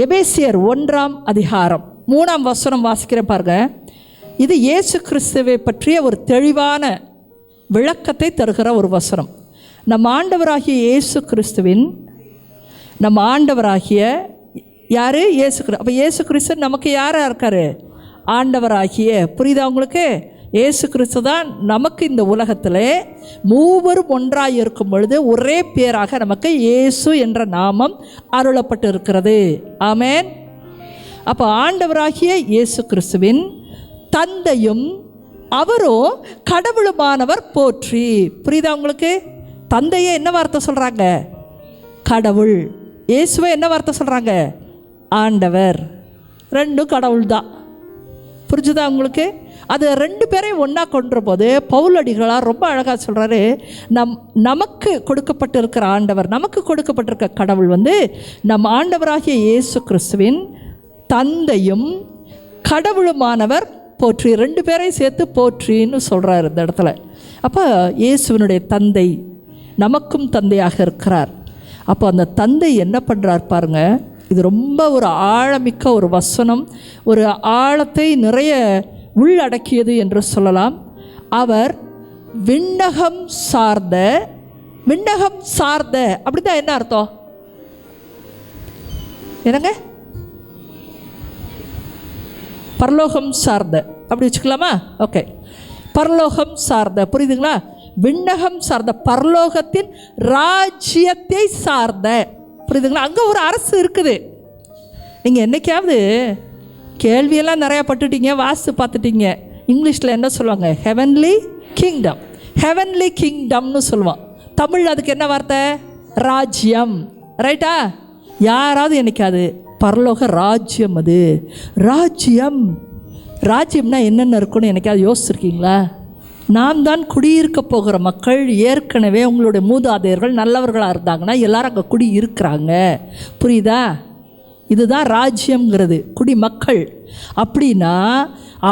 எபேசியர் 1ஆம் அதிகாரம் 3ஆம் வசனம் வாசிக்கிறேன் பாருங்க. இது இயேசு கிறிஸ்துவை பற்றிய ஒரு தெளிவான விளக்கத்தை தருகிற ஒரு வசனம். நம்ம ஆண்டவராகிய இயேசு கிறிஸ்துவின் யார்? இயேசு கிறிஸ்து. அப்போ இயேசு கிறிஸ்து நமக்கு யாராக இருக்கார்? ஆண்டவராகிய. புரியுதா உங்களுக்கு? இயேசு கிறிஸ்து தான் நமக்கு இந்த உலகத்தில் மூவரும் ஒன்றாக இருக்கும் பொழுது ஒரே பேராக நமக்கு இயேசு என்ற நாமம் அருளப்பட்டு இருக்கிறது. ஆமென். அப்போ ஆண்டவராகிய இயேசு கிறிஸ்துவின் தந்தையும் அவரோ கடவுளுமானவர் போற்றி. புரியுதா உங்களுக்கு? தந்தையை என்ன வார்த்தை சொல்கிறாங்க? கடவுள். இயேசுவை என்ன வார்த்தை சொல்கிறாங்க? ஆண்டவர். 2 கடவுள் தான். புரிஞ்சுதா உங்களுக்கு? அது 2 பேரையும் ஒன்றா கொன்ற போது பவுலடிகளார் ரொம்ப அழகாக சொல்கிறாரு. நமக்கு கொடுக்கப்பட்டிருக்கிற ஆண்டவர், நமக்கு கொடுக்கப்பட்டிருக்க கடவுள் வந்து நம் ஆண்டவராகிய இயேசு கிறிஸ்துவின் தந்தையும் கடவுளுமானவர் போற்றி. 2 பேரையும் சேர்த்து போற்றின்னு சொல்கிறார் இந்த இடத்துல. அப்போ இயேசுவினுடைய தந்தை நமக்கும் தந்தையாக இருக்கிறார். அப்போ அந்த தந்தை என்ன பண்ணுறார் பாருங்கள். இது ரொம்ப ஒரு ஆழமிக்க ஒரு வசனம், ஒரு ஆழத்தை நிறைய உள்ளடக்கியது என்று சொல்லலாம். அவர் விண்ணகம் சார்ந்த அப்படிதான் என்ன அர்த்தம்? என்னங்க? பரலோகம் சார்ந்த அப்படி வச்சுக்கலாமா? ஓகே, பரலோகம் சார்ந்த. புரியுதுங்களா? விண்ணகம் சார்ந்த, பரலோகத்தின் ராஜ்யத்தை சார்ந்த. புரியுதுங்களா? அங்கே ஒரு அரசு இருக்குது. நீங்கள் என்றைக்காவது கேள்வியெல்லாம் நிறையா பட்டுட்டீங்க, வாசித்து பார்த்துட்டீங்க. இங்கிலீஷில் என்ன சொல்லுவாங்க? ஹெவன்லி கிங்டம்னு சொல்லுவான். தமிழ் அதுக்கு என்ன வார்த்தை? ராஜ்யம். ரைட்டா? யாராவது என்னைக்காது பரலோக ராஜ்யம், அது ராஜ்யம்னா என்னென்ன இருக்குன்னு என்னைக்காவது யோசிச்சிருக்கீங்களா? நாம் தான் குடியிருக்க போகிற மக்கள். ஏற்கனவே உங்களுடைய மூதாதையர்கள் நல்லவர்களாக இருந்தாங்கன்னா எல்லாரும் அங்கே குடி இருக்கிறாங்க. புரியுதா? இதுதான் ராஜ்யம்ங்கிறது, குடிமக்கள். அப்படின்னா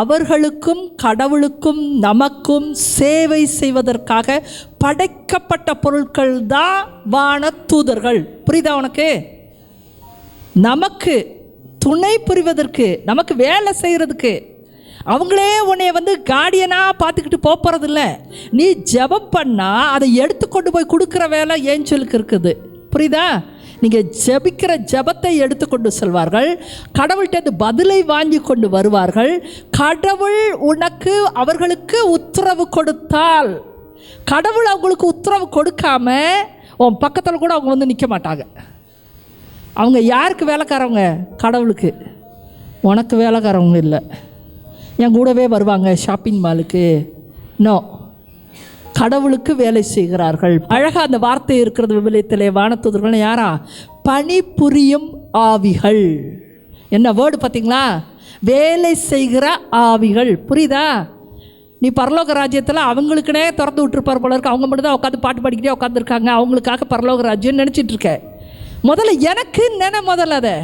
அவர்களுக்கும் கடவுளுக்கும் நமக்கும் சேவை செய்வதற்காக படைக்கப்பட்ட பொருட்கள் தான் வான தூதர்கள். புரியுதா உனக்கு? நமக்கு துணை புரிவதற்கு, நமக்கு வேலை செய்கிறதுக்கு. அவங்களே உன்னைய கார்டியனாக பார்த்துக்கிட்டு போகிறதில்ல. நீ ஜெபம் பண்ணால் அதை எடுத்துக்கொண்டு போய் கொடுக்குற வேலை ஏஞ்சலுக்கு இருக்குது. புரியுதா? நீங்கள் ஜெபிக்கிற ஜெபத்தை எடுத்துக்கொண்டு செல்வார்கள். கடவுள்கிட்ட பதிலை வாங்கி கொண்டு வருவார்கள். கடவுள் உனக்கு அவர்களுக்கு உத்தரவு கொடுத்தால், கடவுள் அவங்களுக்கு உத்தரவு கொடுக்காம உன் பக்கத்தில் கூட அவங்க நிற்க மாட்டாங்க. அவங்க யாருக்கு வேலைக்காரவங்க? கடவுளுக்கு. உனக்கு வேலைக்காரவங்க இல்லை. என் கூடவே வருவாங்க ஷாப்பிங் மாலுக்கு. நோ, கடவுளுக்கு வேலை செய்கிறார்கள். அழகாக அந்த வார்த்தை இருக்கிறது விவிலியத்திலே. வானதூதர்கள் யாரா? பணிபுரியும் ஆவிகள். என்ன வேர்டு பார்த்தீங்களா? வேலை செய்கிற ஆவிகள். புரியுதா? நீ பரலோக ராஜ்யத்தில் அவங்களுக்குனே திறந்து விட்டுருப்பார் போல இருக்கு. அவங்க மட்டும் தான் உட்காந்து பாட்டு பாடிக்கிட்டே உட்காந்துருக்காங்க. அவங்களுக்காக பரலோக ராஜ்யம் நினச்சிட்டு இருக்க. முதல்ல எனக்கு முதல்ல அதை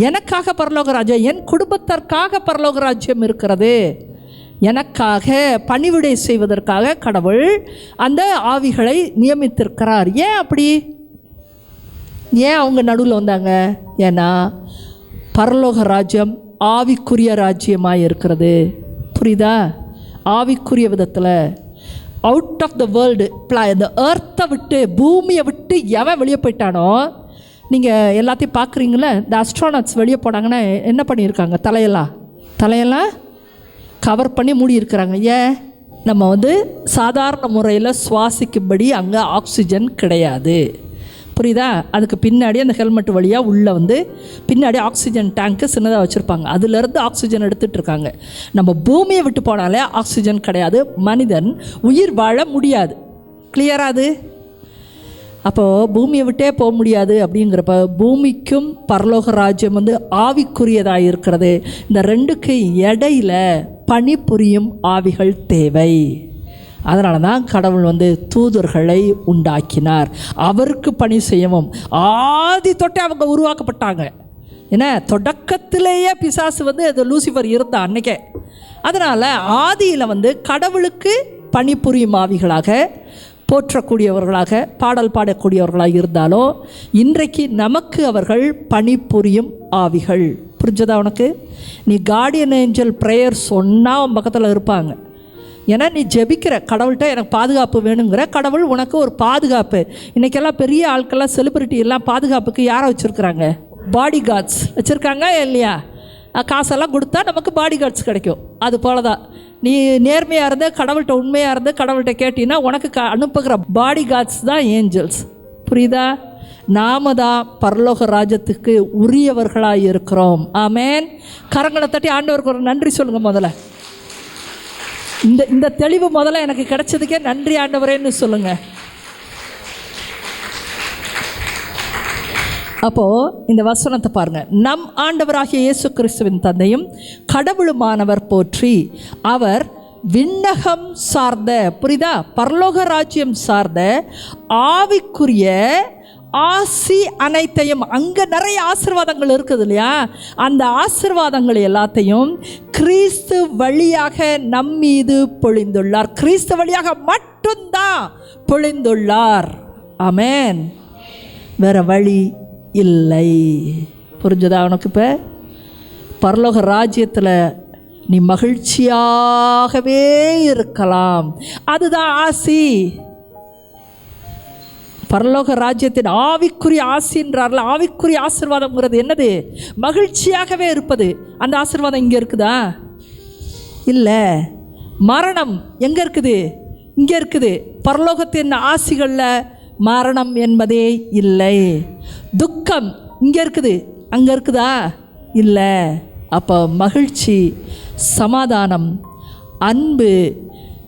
எனக்காக பரலோக ராஜ்யம், என் குடும்பத்திற்காக பரலோக ராஜ்யம் இருக்கிறது. எனக்காக பணிவிடை செய்வதற்காக கடவுள் அந்த ஆவிகளை நியமித்திருக்கிறார். ஏன் அப்படி? ஏன் அவங்க நடுவில் வந்தாங்க? ஏன்னா பரலோக ராஜ்யம் ஆவிக்குரிய ராஜ்யமாக இருக்கிறது. புரியுதா? ஆவிக்குரிய விதத்தில் அவுட் ஆஃப் த வேர்ல்டு, இந்த எர்த்தை விட்டு, பூமியை விட்டு எவன் வெளியே போயிட்டானோ, நீங்கள் எல்லாத்தையும் பார்க்குறீங்களே, இந்த அஸ்ட்ரானட்ஸ் வெளியே போனாங்கன்னா என்ன பண்ணியிருக்காங்க? தலையெல்லாம் கவர் பண்ணி மூடி இருக்கிறாங்க. ஏன்? நம்ம சாதாரண முறையில் சுவாசிக்கும்படி அங்கே ஆக்சிஜன் கிடையாது. புரியுதா? அதுக்கு பின்னாடி அந்த ஹெல்மெட் வழியாக உள்ளே பின்னாடி ஆக்சிஜன் டேங்க்கு சின்னதாக வச்சுருப்பாங்க. அதுலேருந்து ஆக்சிஜன் எடுத்துகிட்டு இருக்காங்க. நம்ம பூமியை விட்டு போனாலே ஆக்சிஜன் கிடையாது, மனிதன் உயிர் வாழ முடியாது. கிளியராது? அப்போது பூமியை விட்டே போக முடியாது. அப்படிங்கிறப்ப பூமிக்கும் பரலோக ராஜ்யம் ஆவிக்குரியதாக இருக்கிறது. இந்த ரெண்டுக்கு இடையில பணிபுரியும் ஆவிகள் தேவை. அதனால தான் கடவுள் தூதர்களை உண்டாக்கினார், அவருக்கு பணி செய்யவும். ஆதி தொட்டே அவங்க உருவாக்கப்பட்டாங்க. ஏன்னா தொடக்கத்திலேயே பிசாசு அது லூசிஃபர் இருந்தா அன்னைக்கே. அதனால் ஆதியில் கடவுளுக்கு பணிபுரியும் ஆவிகளாக, போற்றக்கூடியவர்களாக, பாடல் பாடக்கூடியவர்களாக இருந்தாலும் இன்றைக்கு நமக்கு அவர்கள் பணிபுரியும் ஆவிகள். புரிஞ்சதா உனக்கு? நீ கார்டியன் ஏஞ்சல் ப்ரேயர் சொன்னால் உன் பக்கத்தில் இருப்பாங்க. ஏன்னா நீ ஜெபிக்கிற கடவுள்கிட்ட எனக்கு பாதுகாப்பு வேணுங்கிற, கடவுள் உனக்கு ஒரு பாதுகாப்பு. இன்றைக்கெல்லாம் பெரிய ஆட்கள்லாம், செலிப்ரிட்டி எல்லாம் பாதுகாப்புக்கு யாரை வச்சுருக்குறாங்க? பாடி கார்ட்ஸ் வச்சுருக்காங்க இல்லையா? காசெல்லாம் கொடுத்தா நமக்கு பாடி கார்ட்ஸ் கிடைக்கும். அது போல தான் நீ நேர்மையாக இருந்து கடவுள்கிட்ட உண்மையாக இருந்து கடவுள்கிட்ட கேட்டீங்கன்னா உனக்கு அனுப்புகிற பாடி கார்ட்ஸ் தான் ஏஞ்சல்ஸ். புரியுதா? நாம தான் பரலோக ராஜ்யத்துக்கு உரியவர்களாக இருக்கிறோம். ஆமேன். கரங்களை தட்டி ஆண்டவருக்கு ஒரு நன்றி சொல்லுங்கள். முதல்ல இந்த தெளிவு முதல்ல எனக்கு கிடைச்சதுக்கே நன்றி ஆண்டவரேன்னு சொல்லுங்கள். அப்போது இந்த வசனத்தை பாருங்கள். நம் ஆண்டவராகிய இயேசு கிறிஸ்துவின் தந்தையும் கடவுளுமானவர் போற்றி, அவர் விண்ணகம் சார்ந்த, புரியுதா, பரலோக ராஜ்யம் சார்ந்த ஆவிக்குரிய ஆசி அனைத்தையும், அங்கே நிறைய ஆசீர்வாதங்கள் இருக்குது இல்லையா, அந்த ஆசீர்வாதங்கள் எல்லாத்தையும் கிறிஸ்து வழியாக நம் மீது பொழிந்துள்ளார். கிறிஸ்து வழியாக மட்டும்தான் பொழிந்துள்ளார். ஆமென். வேறு வழி இல்லை. புரிஞ்சதா உனக்கு? இப்போ பரலோக ராஜ்யத்தில் நீ மகிழ்ச்சியாகவே இருக்கலாம். அதுதான் ஆசி. பரலோக ராஜ்யத்தின் ஆவிக்குரிய ஆசின்றார்ல, ஆவிக்குரிய ஆசீர்வாதம்ங்கிறது என்னது? மகிழ்ச்சியாகவே இருப்பது. அந்த ஆசீர்வாதம் இங்கே இருக்குதா? இல்லை. மரணம் எங்கே இருக்குது? இங்கே இருக்குது. பரலோகத்தின் ஆசிகளில் மரணம் என்பதே இல்லை. துக்கம் இங்கே இருக்குது, அங்கே இருக்குதா? இல்லை. அப்போ மகிழ்ச்சி, சமாதானம், அன்பு,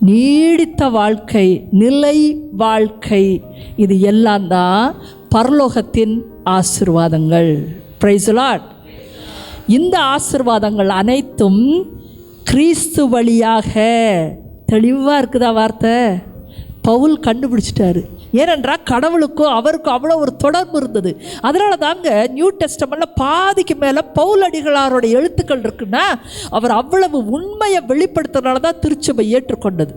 நீடித்த வாழ்க்கை, நிலை வாழ்க்கை, இது எல்லாம் தான் பரலோகத்தின் ஆசீர்வாதங்கள். Price the Lord. இந்த ஆசீர்வாதங்கள் அனைத்தும் கிறிஸ்து வழியாக. தெளிவாக இருக்குதா வார்த்தை? பவுல் கண்டுபிடிச்சிட்டாரு. ஏனென்றால் கடவுளுக்கும் அவருக்கும் அவ்வளோ ஒரு தொடர்பு இருந்தது. அதனால தாங்க நியூ டெஸ்டமெண்ட்டில் பாதிக்கு மேலே பவுல் அடிகளாரோட எழுத்துக்கள் இருக்குன்னா அவர் அவ்வளவு உண்மையை வெளிப்படுத்துறதுனால தான் திருச்சபை ஏற்றுக்கொண்டது.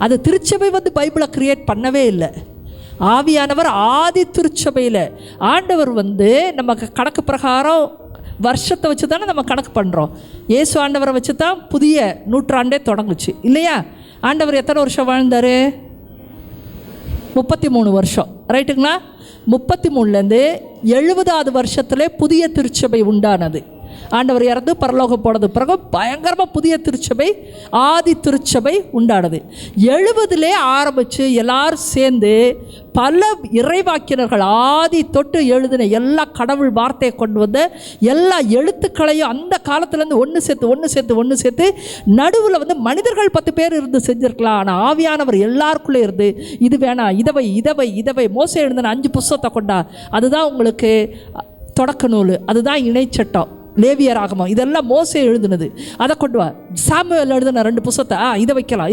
அது திருச்சபை பைபிளை கிரியேட் பண்ணவே இல்லை. ஆவியானவர் ஆதி திருச்சபையில் ஆண்டவர் நமக்கு கணக்கு பிரகாரம் வருஷத்தை வச்சு தானே நம்ம கணக்கு பண்ணுறோம். இயேசு ஆண்டவரை வச்சு தான் புதிய நூற்றாண்டே தொடங்குச்சு இல்லையா? ஆண்டவர் எத்தனை வருஷம் வாழ்ந்தார்? 33 வருஷம், ரைட்டுங்களா? 33லேருந்து 70வது வருஷத்துல புதிய திருச்சபை உண்டானது. ஆண்டவர் இறந்து பரலோகம் போனது பிறகு பயங்கரமாக புதிய திருச்சபை, ஆதி திருச்சபை உண்டானது. 70லே ஆரம்பித்து எல்லாரும் சேர்ந்து பல இறைவாக்கினர்கள் ஆதி தொட்டு எழுதின எல்லா கடவுள் வார்த்தையை கொண்டு வந்த எல்லா எழுத்துக்களையும் அந்த காலத்துலேருந்து ஒன்று சேர்த்து நடுவில் மனிதர்கள் 10 பேர் இருந்து செஞ்சுருக்கலாம். ஆனால் ஆவியானவர் எல்லாருக்குள்ளே இருந்து இது வேணாம், இதவை மோசே எழுதின 5 புஸ்தகத்தை கொண்டா, அதுதான் உங்களுக்கு தொடக்க நூல், அதுதான் இணைச்சட்டம், லேவியராகமம், இதெல்லாம் மோசே எழுதுனது, அதை கொண்டு வா. சாமுவேல் எழுதின 2 புத்தகத்தை இதை வைக்கலாம்,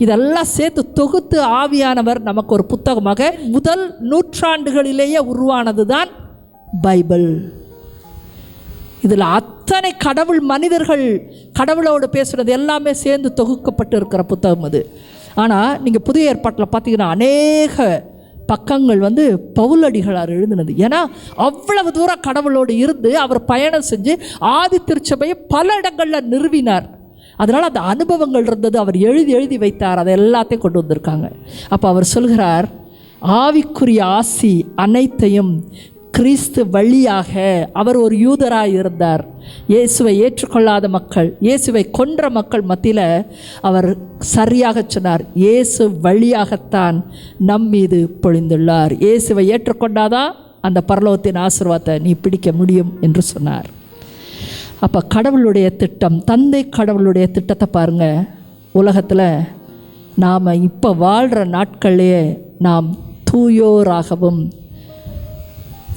இதெல்லாம் சேர்த்து தொகுத்து ஆவியானவர் நமக்கு ஒரு புத்தகமாக முதல் நூற்றாண்டுகளிலேயே உருவானது தான் பைபிள். இதில் அத்தனை கடவுள் மனிதர்கள் கடவுளோடு பேசுகிறது எல்லாமே சேர்ந்து தொகுக்கப்பட்டு இருக்கிற புத்தகம் அது. ஆனால் நீங்கள் புதிய ஏற்பாட்டில் பார்த்தீங்கன்னா அநேக பக்கங்கள் பவுலடிகளார் எழுதினது. ஏன்னா அவ்வளவு தூரம் கடவுளோடு இருந்து அவர் பயணம் செஞ்சு ஆதி திருச்சபையை பல இடங்களில் நிறுவினார். அதனால் அந்த அனுபவங்கள் இருந்தது, அவர் எழுதி வைத்தார், அதை எல்லாத்தையும் கொண்டு வந்திருக்காங்க. அப்போ அவர் சொல்கிறார், ஆவிக்குரிய ஆசி அனைத்தையும் கிறிஸ்து வழியாக. அவர் ஒரு யூதராக இருந்தார். இயேசுவை ஏற்றுக்கொள்ளாத மக்கள், இயேசுவை கொன்ற மக்கள் மத்தியில் அவர் சரியாக சொன்னார், இயேசு வழியாகத்தான் நம் மீது பொழிந்துள்ளார். இயேசுவை ஏற்றுக்கொண்டாதான் அந்த பரலோகத்தின் ஆசீர்வாதத்தை நீ பிடிக்க முடியும் என்று சொன்னார். அப்போ கடவுளுடைய திட்டம், தந்தை கடவுளுடைய திட்டத்தை பாருங்கள். உலகத்தில் நாம் இப்போ வாழ்கிற நாட்கள்லேயே நாம் தூயோராகவும்,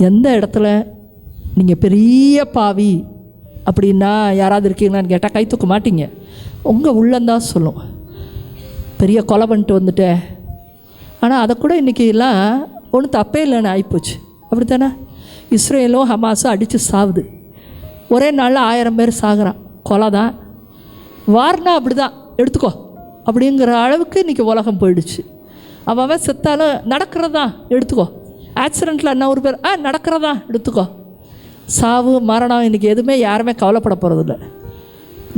எந்த இடத்துல நீங்கள் பெரிய பாவி அப்படின்னா யாராவது இருக்கீங்களான்னு கேட்டால் கை தூக்க மாட்டீங்க. உங்கள் உள்ளந்தான் சொல்லும், பெரிய கொலை பண்ணிட்டு வந்துட்டேன். ஆனால் அதை கூட இன்றைக்கெல்லாம் ஒன்றும் தப்பே இல்லைன்னு ஆகிப்போச்சு, அப்படி தானே? இஸ்ரேலும் ஹமாஸும் அடித்து சாவுது, ஒரே நாளில் 1000 பேர் சாகுறான். கொலை தான், வார்னா அப்படி தான் எடுத்துக்கோ அப்படிங்கிற அளவுக்கு இன்றைக்கி உலகம் போயிடுச்சு. அவன் செத்தாலும் நடக்கிறதான் எடுத்துக்கோ, ஆக்சிடெண்ட்டில் என்ன ஒரு பேர் நடக்கிறதா எடுத்துக்கோ. சாவு மரணம் இன்றைக்கி எதுவுமே யாருமே கவலைப்பட போகிறதில்ல.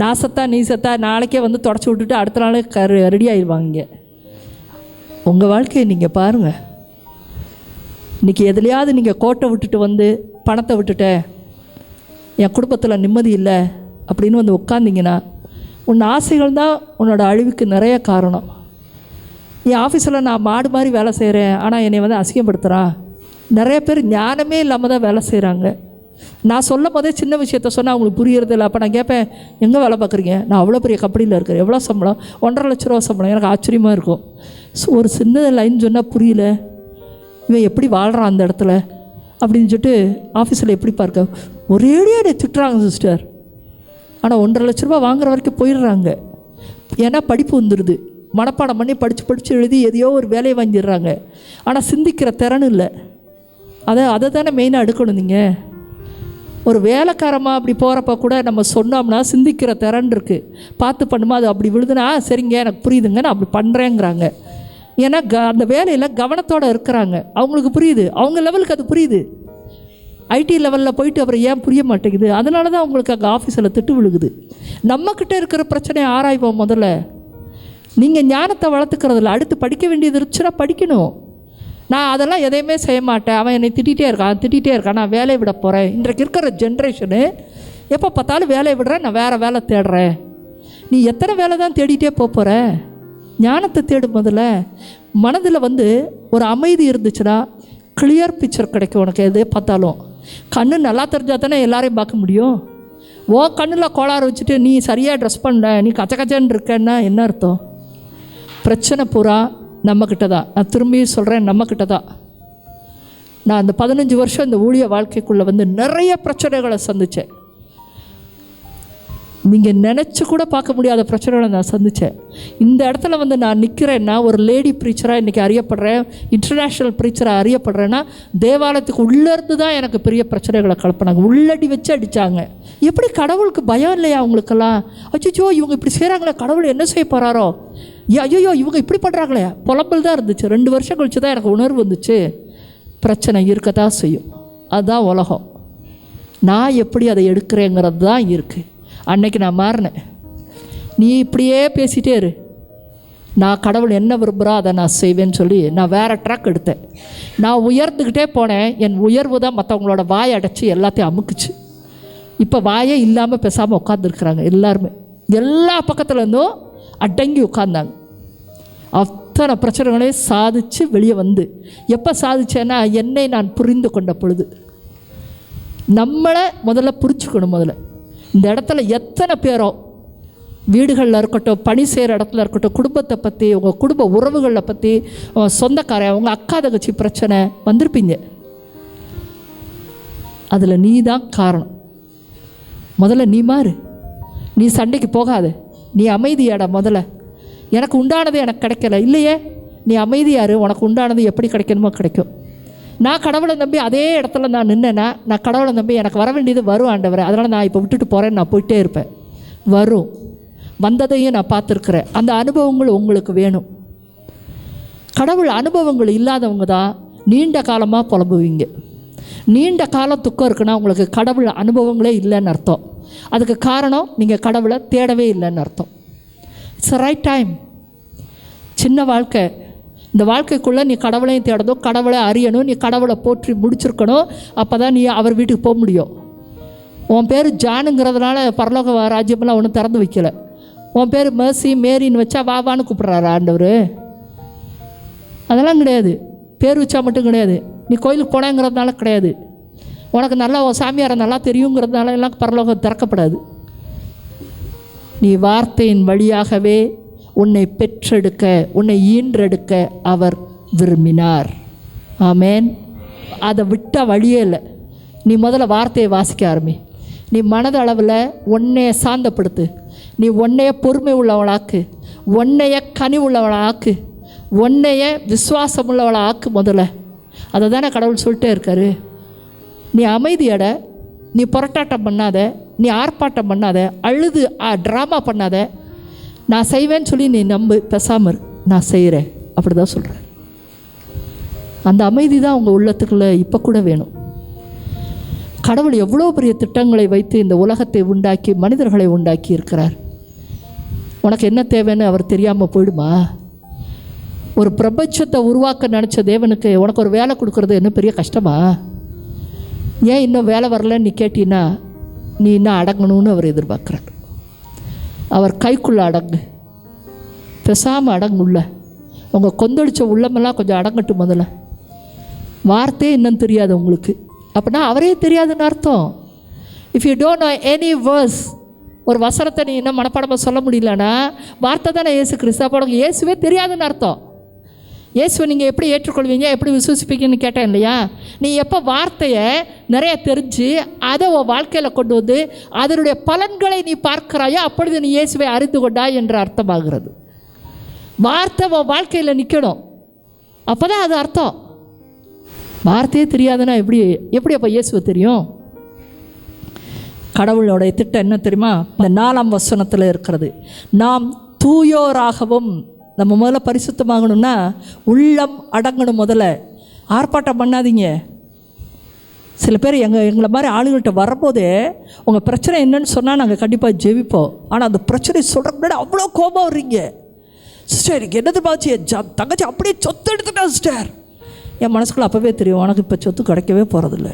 நான் செத்தா நீ செத்தா நாளைக்கே தொடச்சி விட்டுட்டு அடுத்த நாளே ரெடி ஆகிடுவாங்க. உங்கள் வாழ்க்கையை நீங்கள் பாருங்கள். இன்றைக்கி எதுலையாவது நீங்கள் கோட்டை விட்டுட்டு பணத்தை விட்டுட்டேன், என் குடும்பத்தில் நிம்மதி இல்லை அப்படின்னு உட்காந்திங்கன்னா உன் ஆசைகள் தான் உன்னோட அழிவுக்கு நிறைய காரணம். என் ஆஃபீஸில் நான் மாடு மாதிரி வேலை செய்கிறேன், ஆனால் என்னை அசிங்கப்படுத்துகிறான். நிறைய பேர் ஞானமே இல்லாமல் தான் வேலை செய்கிறாங்க. நான் சொல்லும் போதே சின்ன விஷயத்த சொன்னால் அவங்களுக்கு புரியறது இல்லை. அப்போ நான் கேட்பேன், எங்கே வேலை பார்க்குறீங்க? நான் அவ்வளோ பெரிய கம்பெனியில் இருக்கிறேன், எவ்வளோ சம்பளம்? 1.5 லட்ச ரூபா சம்பளம். எனக்கு ஆச்சரியமாக இருக்கும். ஒரு சின்ன லைன் சொன்னால் புரியல, இவன் எப்படி வாழ்கிறான் அந்த இடத்துல அப்படின்னு சொல்லிட்டு ஆஃபீஸில் எப்படி பார்க்க ஒரேடியாக திட்டுறாங்க சிஸ்டர். ஆனால் 1.5 லட்ச ரூபா வாங்குற வரைக்கும் போயிடுறாங்க. ஏன்னா படிப்பு வந்துடுது, மனப்பாடம் பண்ணி படித்து எழுதி எதையோ ஒரு வேலையை வாங்கிடுறாங்க. ஆனால் சிந்திக்கிற திறன் இல்லை. அதை தானே மெயினாக எடுக்கணும். நீங்கள் ஒரு வேலைக்காரமாக அப்படி போகிறப்ப கூட நம்ம சொன்னோம்னா சிந்திக்கிற திறன் இருக்குது, பார்த்து பண்ணுமா, அது அப்படி விழுதுன்னா சரிங்க எனக்கு புரியுதுங்க நான் அப்படி பண்ணுறேங்கிறாங்க. ஏன்னா அந்த வேலையில் கவனத்தோடு இருக்கிறாங்க, அவங்களுக்கு புரியுது, அவங்க லெவலுக்கு அது புரியுது. ஐடி லெவலில் போயிட்டு அப்புறம் ஏன் புரிய மாட்டேங்குது? அதனால தான் அவங்களுக்கு அங்கே ஆஃபீஸில் திட்டு விழுகுது. நம்மக்கிட்ட இருக்கிற பிரச்சனையை ஆராய்வோம் முதல்ல. நீங்கள் ஞானத்தை வளர்த்துக்கிறதில்ல, அடுத்து படிக்க வேண்டியது இருந்துச்சுன்னா படிக்கணும். நான் அதெல்லாம் எதையுமே செய்ய மாட்டேன், அவன் என்னை திட்டிகிட்டே இருக்கான், நான் வேலையை விட போகிறேன். இன்றைக்கு இருக்கிற ஜென்ரேஷனு எப்போ பார்த்தாலும் வேலையை விடுறேன், நான் வேறு வேலை தேடுறேன். நீ எத்தனை வேலை தான் தேடிகிட்டே போகிற? ஞானத்தை தேடும். முதல்ல மனதில் ஒரு அமைதி இருந்துச்சுன்னா கிளியர் பிக்சர் கிடைக்கும் உனக்கு. எது பார்த்தாலும் கண்ணு நல்லா தெரிஞ்சால் தானே எல்லாரையும் பார்க்க முடியும். கண்ணில் கோளாறு வச்சுட்டு நீ சரியாக ட்ரெஸ் பண்ண, நீ கச்சன்னு இருக்கன்னா என்ன அர்த்தம்? பிரச்சனை பூரா நம்மக்கிட்ட தான். நான் திரும்பி சொல்கிறேன், நம்மக்கிட்ட தான். நான் அந்த 15 வருஷம் இந்த ஊழிய வாழ்க்கைக்குள்ளே வந்து நிறைய பிரச்சனைகளை சந்தித்தேன். நீங்கள் நினச்சி கூட பார்க்க முடியாத பிரச்சனைகளை நான் சந்தித்தேன். இந்த இடத்துல வந்து நான் நிற்கிறேன்னா, ஒரு லேடி ப்ரீச்சராக இன்றைக்கி அறியப்படுறேன், இன்டர்நேஷ்னல் ப்ரீச்சராக அறியப்படுறேன்னா, தேவாலயத்துக்கு உள்ளேருந்து தான் எனக்கு பெரிய பிரச்சனைகளை கலப்பினாங்க. உள்ளடி வச்சு அடித்தாங்க. எப்படி கடவுளுக்கு பயம் இல்லையா அவங்களுக்கெல்லாம்? அச்சோ இவங்க இப்படி செய்கிறாங்களே, கடவுள் என்ன செய்ய போகிறாரோ, ஐயோ இவங்க இப்படி பண்ணுறாங்களே, புலம்பல் தான் இருந்துச்சு. 2 வருஷம் கழிச்சு தான் எனக்கு உணர்வு வந்துச்சு, பிரச்சனை இருக்கத்தான் செய்யும். அதுதான் உலகம். நான் எப்படி அதை எடுக்கிறேங்கிறது தான் இருக்குது. அன்னைக்கு நான் மாறினேன். நீ இப்படியே பேசிகிட்டே இரு, நான் கடவுள் என்ன விரும்புகிறா அதை நான் செய்வேன்னு சொல்லி நான் வேறு ட்ராக் எடுத்தேன். நான் உயர்ந்துக்கிட்டே போனேன். என் உயர்வு தான் மற்றவங்களோட வாயை அடைச்சி எல்லாத்தையும் அமுக்குச்சு. இப்போ வாயே இல்லாமல் பேசாமல் உட்காந்துருக்குறாங்க எல்லாருமே. எல்லா பக்கத்துலேருந்தும் அடங்கி உட்கார்ந்தாங்க. அத்தனை பிரச்சனைகளையும் சாதித்து வெளியே வந்து, எப்போ சாதிச்சேன்னா என்னை நான் புரிந்து கொண்ட பொழுது. நம்மளை முதல்ல புரிஞ்சுக்கணும். முதல்ல இந்த இடத்துல எத்தனை பேரோ வீடுகளில் இருக்கட்டும், பணி செய்கிற இடத்துல இருக்கட்டும், குடும்பத்தை பற்றி, உங்கள் குடும்ப உறவுகளை பற்றி, சொந்தக்காரன், உங்கள் அக்கா தங்கச்சி பிரச்சனை வந்திருப்பீங்க. அதில் நீ தான் காரணம். முதல்ல நீ மாறு. நீ சண்டைக்கு போகாத, நீ அமைதியாட. முதல்ல எனக்கு உண்டானது எனக்கு கிடைக்கல இல்லையே, நீ அமைதியாரு, உனக்கு உண்டானது எப்படி கிடைக்கணுமோ கிடைக்கும். நான் கடவுளை நம்பி அதே இடத்துல நான் நின்னேன்னா, நான் கடவுளை நம்பி எனக்கு வர வேண்டியது வரும் ஆண்டவரே, அதனால் நான் இப்போ விட்டுட்டு போகிறேன்னு நான் போயிட்டே இருப்பேன். வரும், வந்ததையும் நான் பார்த்துருக்குறேன். அந்த அனுபவங்கள் உங்களுக்கு வேணும். கடவுள் அனுபவங்கள் இல்லாதவங்க தான் நீண்ட காலமாக புலம்புவீங்க. நீண்ட காலம் துக்கம் இருக்குன்னா உங்களுக்கு கடவுள் அனுபவங்களே இல்லைன்னு அர்த்தம். அதுக்கு காரணம் நீங்கள் கடவுளை தேடவே இல்லைன்னு அர்த்தம். It's right time. சின்ன வாழ்க்கை, இந்த வாழ்க்கைக்குள்ளே நீ கடவுளையும் தேடணும், கடவுளை அறியணும், நீ கடவுளை போற்றி முடிச்சிருக்கணும். அப்போ தான் நீ அவர் வீட்டுக்கு போக முடியும். உன் பேர் ஜானுங்கிறதுனால பரலோக ராஜ்யமெல்லாம் ஒன்றும் திறந்து வைக்கலை. உன் பேர் மேர்சி மேரின்னு வச்சா வாவான்னு கூப்பிட்றாரு ஆண்டவர். அதெல்லாம் கிடையாது. பேர் வச்சா மட்டும் கிடையாது. நீ கோயிலுக்கு போனேங்கிறதுனால கிடையாது. உனக்கு நல்லா உன் சாமியாரை நல்லா தெரியுங்கிறதுனால எல்லாம் பரலோகம் திறக்கப்படாது. நீ வார்த்தையின் வழியாகவே உன்னை பெற்றெடுக்க, உன்னை ஈன்றெடுக்க அவர் விரும்பினார். ஆமேன். அதை விட்ட வழியே இல்லை. நீ முதல்ல வார்த்தையை வாசிக்க ஆரம்பி. நீ மனதளவில் உன்னைய சாந்தப்படுத்து. நீ உன்னைய பொறுமை உள்ளவளாக்கு, உன்னைய கனி உள்ளவளாக்கு, உன்னைய விசுவாசம் உள்ளவளாக்கு. முதல்ல அதை தானே கடவுள் சொல்லிட்டே இருக்காரு. நீ அமைதியட, நீ புரட்டாட்டம் பண்ணாத, நீ ஆர்ப்பாட்டம் பண்ணாத, அழுது ட்ராமா பண்ணாத. நான் செய்வேன்னு சொல்லி நீ நம்பு, பேசாமர், நான் செய்கிறேன், அப்படி தான் சொல்கிறேன். அந்த அமைதி தான் உங்கள் உள்ளத்துக்குள்ளே இப்போ கூட வேணும். கடவுள் எவ்வளோ பெரிய திட்டங்களை வைத்து இந்த உலகத்தை உண்டாக்கி மனிதர்களை உண்டாக்கி இருக்கிறார். உனக்கு என்ன தேவைன்னு அவர் தெரியாமல் போயிடுமா? ஒரு பிரபஞ்சத்தை உருவாக்க நினச்ச தேவனுக்கு உனக்கு ஒரு வேலை கொடுக்குறது என்ன பெரிய கஷ்டமா? ஏன் இன்னும் வேலை வரலன்னு நீ கேட்டீன்னா, நீ இன்னும் அடங்கணும்னு அவர் எதிர்பார்க்குறார். அவர் கைக்குள்ளே அடங்கு, பேசாமல் அடங்குள்ள. உங்கள் கொந்தளிச்ச உள்ளமெல்லாம் கொஞ்சம் அடங்கட்டும். முதல்ல வார்த்தையே இன்னும் தெரியாது உங்களுக்கு, அப்படின்னா அவரே தெரியாதுன்னு அர்த்தம். If you don't know any verse, ஒரு வசனத்தை நீ இன்னும் மனப்பாடமாக சொல்ல முடியலன்னா வார்த்தை தானே இயேசு கிறிஸ்து. அப்போ உனக்கு இயேசுவே தெரியாதுன்னு அர்த்தம். இயேசுவை நீங்கள் எப்படி ஏற்றுக்கொள்வீங்க, எப்படி விசுவசிப்பீங்கன்னு கேட்டேன் இல்லையா? நீ எப்போ வார்த்தையை நிறைய தெரிஞ்சு அதை உன் வாழ்க்கையில் கொண்டு வந்து அதனுடைய பலன்களை நீ பார்க்கிறாயோ அப்பொழுது நீ இயேசுவை அறிந்து கொண்டாய் என்று அர்த்தமாகிறது. வார்த்தை உன் வாழ்க்கையில் நிற்கணும், அப்போ தான் அது அர்த்தம். வார்த்தையே தெரியாதுன்னா எப்படி அப்போ இயேசுவை தெரியும்? கடவுளுடைய திட்டம் என்ன தெரியுமா? இந்த 4ஆம் வசனத்தில் இருக்கிறது. நாம் தூயோராகவும், நம்ம முதல்ல பரிசுத்தமாகணும்னா உள்ளம் அடங்கணும். முதல்ல ஆர்ப்பாட்டம் பண்ணாதீங்க. சில பேர் எங்களை மாதிரி ஆளுங்கள்கிட்ட வரும்போதே உங்கள் பிரச்சனை என்னன்னு சொன்னால் நாங்கள் கண்டிப்பாக ஜெபிப்போம். ஆனால் அந்த பிரச்சனை சொல்கிற முன்னாடி அவ்வளோ கோபம் வர்றீங்க. சிஸ்டர் என்னது பாச்சு, என் தங்கச்சி அப்படியே சொத்து எடுத்துட்டா சிஸ்டர். என் மனசுக்குள்ள அப்போவே தெரியும் உனக்கு இப்போ சொத்து கிடைக்கவே போகிறதில்ல.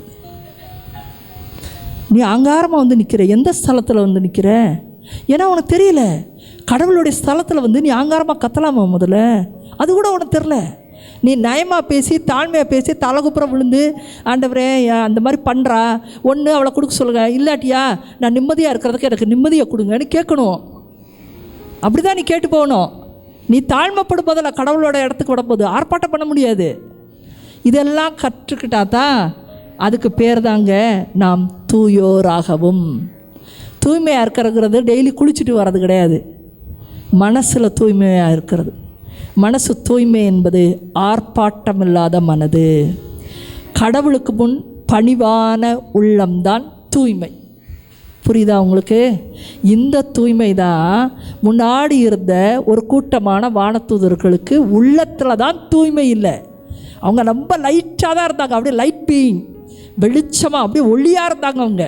நீ அங்காரமாக வந்து நிற்கிற, எந்த ஸ்தலத்தில் வந்து நிற்கிற? ஏன்னா உனக்கு தெரியல. கடவுளுடைய ஸ்தலத்தில் வந்து நீ ஆங்காரமாக கத்தலாமா? முதல்ல அது கூட உனக்கு தெரில. நீ நயமாக பேசி தாழ்மையாக பேசி தலைகுப்புறம் விழுந்து, ஆண்டவரே அந்த மாதிரி பண்ணுறா, ஒன்று அவளை கொடுக்க சொல்லுங்கள், இல்லாட்டியா நான் நிம்மதியாக இருக்கிறதுக்கு எனக்கு நிம்மதியை கொடுங்கன்னு கேட்கணும். அப்படி தான் நீ கேட்டு போகணும். நீ தாழ்மைப்படும் போதில் கடவுளோட இடத்துக்கு விடும்போது ஆர்ப்பாட்டம் பண்ண முடியாது. இதெல்லாம் கற்றுக்கிட்டா தான் அதுக்கு பேர் தாங்க நாம் தூயோராகவும். தூய்மையாக இருக்கிறது டெய்லி குளிச்சுட்டு வர்றது கிடையாது, மனசில் தூய்மையாக இருக்கிறது. மனசு தூய்மை என்பது ஆர்ப்பாட்டம் இல்லாத மனது. கடவுளுக்கு முன் பணிவான உள்ளம்தான் தூய்மை. புரியுதா உங்களுக்கு? இந்த தூய்மை தான் முன்னாடி இருந்த ஒரு கூட்டமான வானதூதர்களுக்கு உள்ளத்தில் தான் தூய்மை இல்லை. அவங்க ரொம்ப லைட்டாக தான் இருந்தாங்க, அப்படியே லைட் பீயிங், வெளிச்சமாக அப்படியே ஒளியாக இருந்தாங்க அவங்க.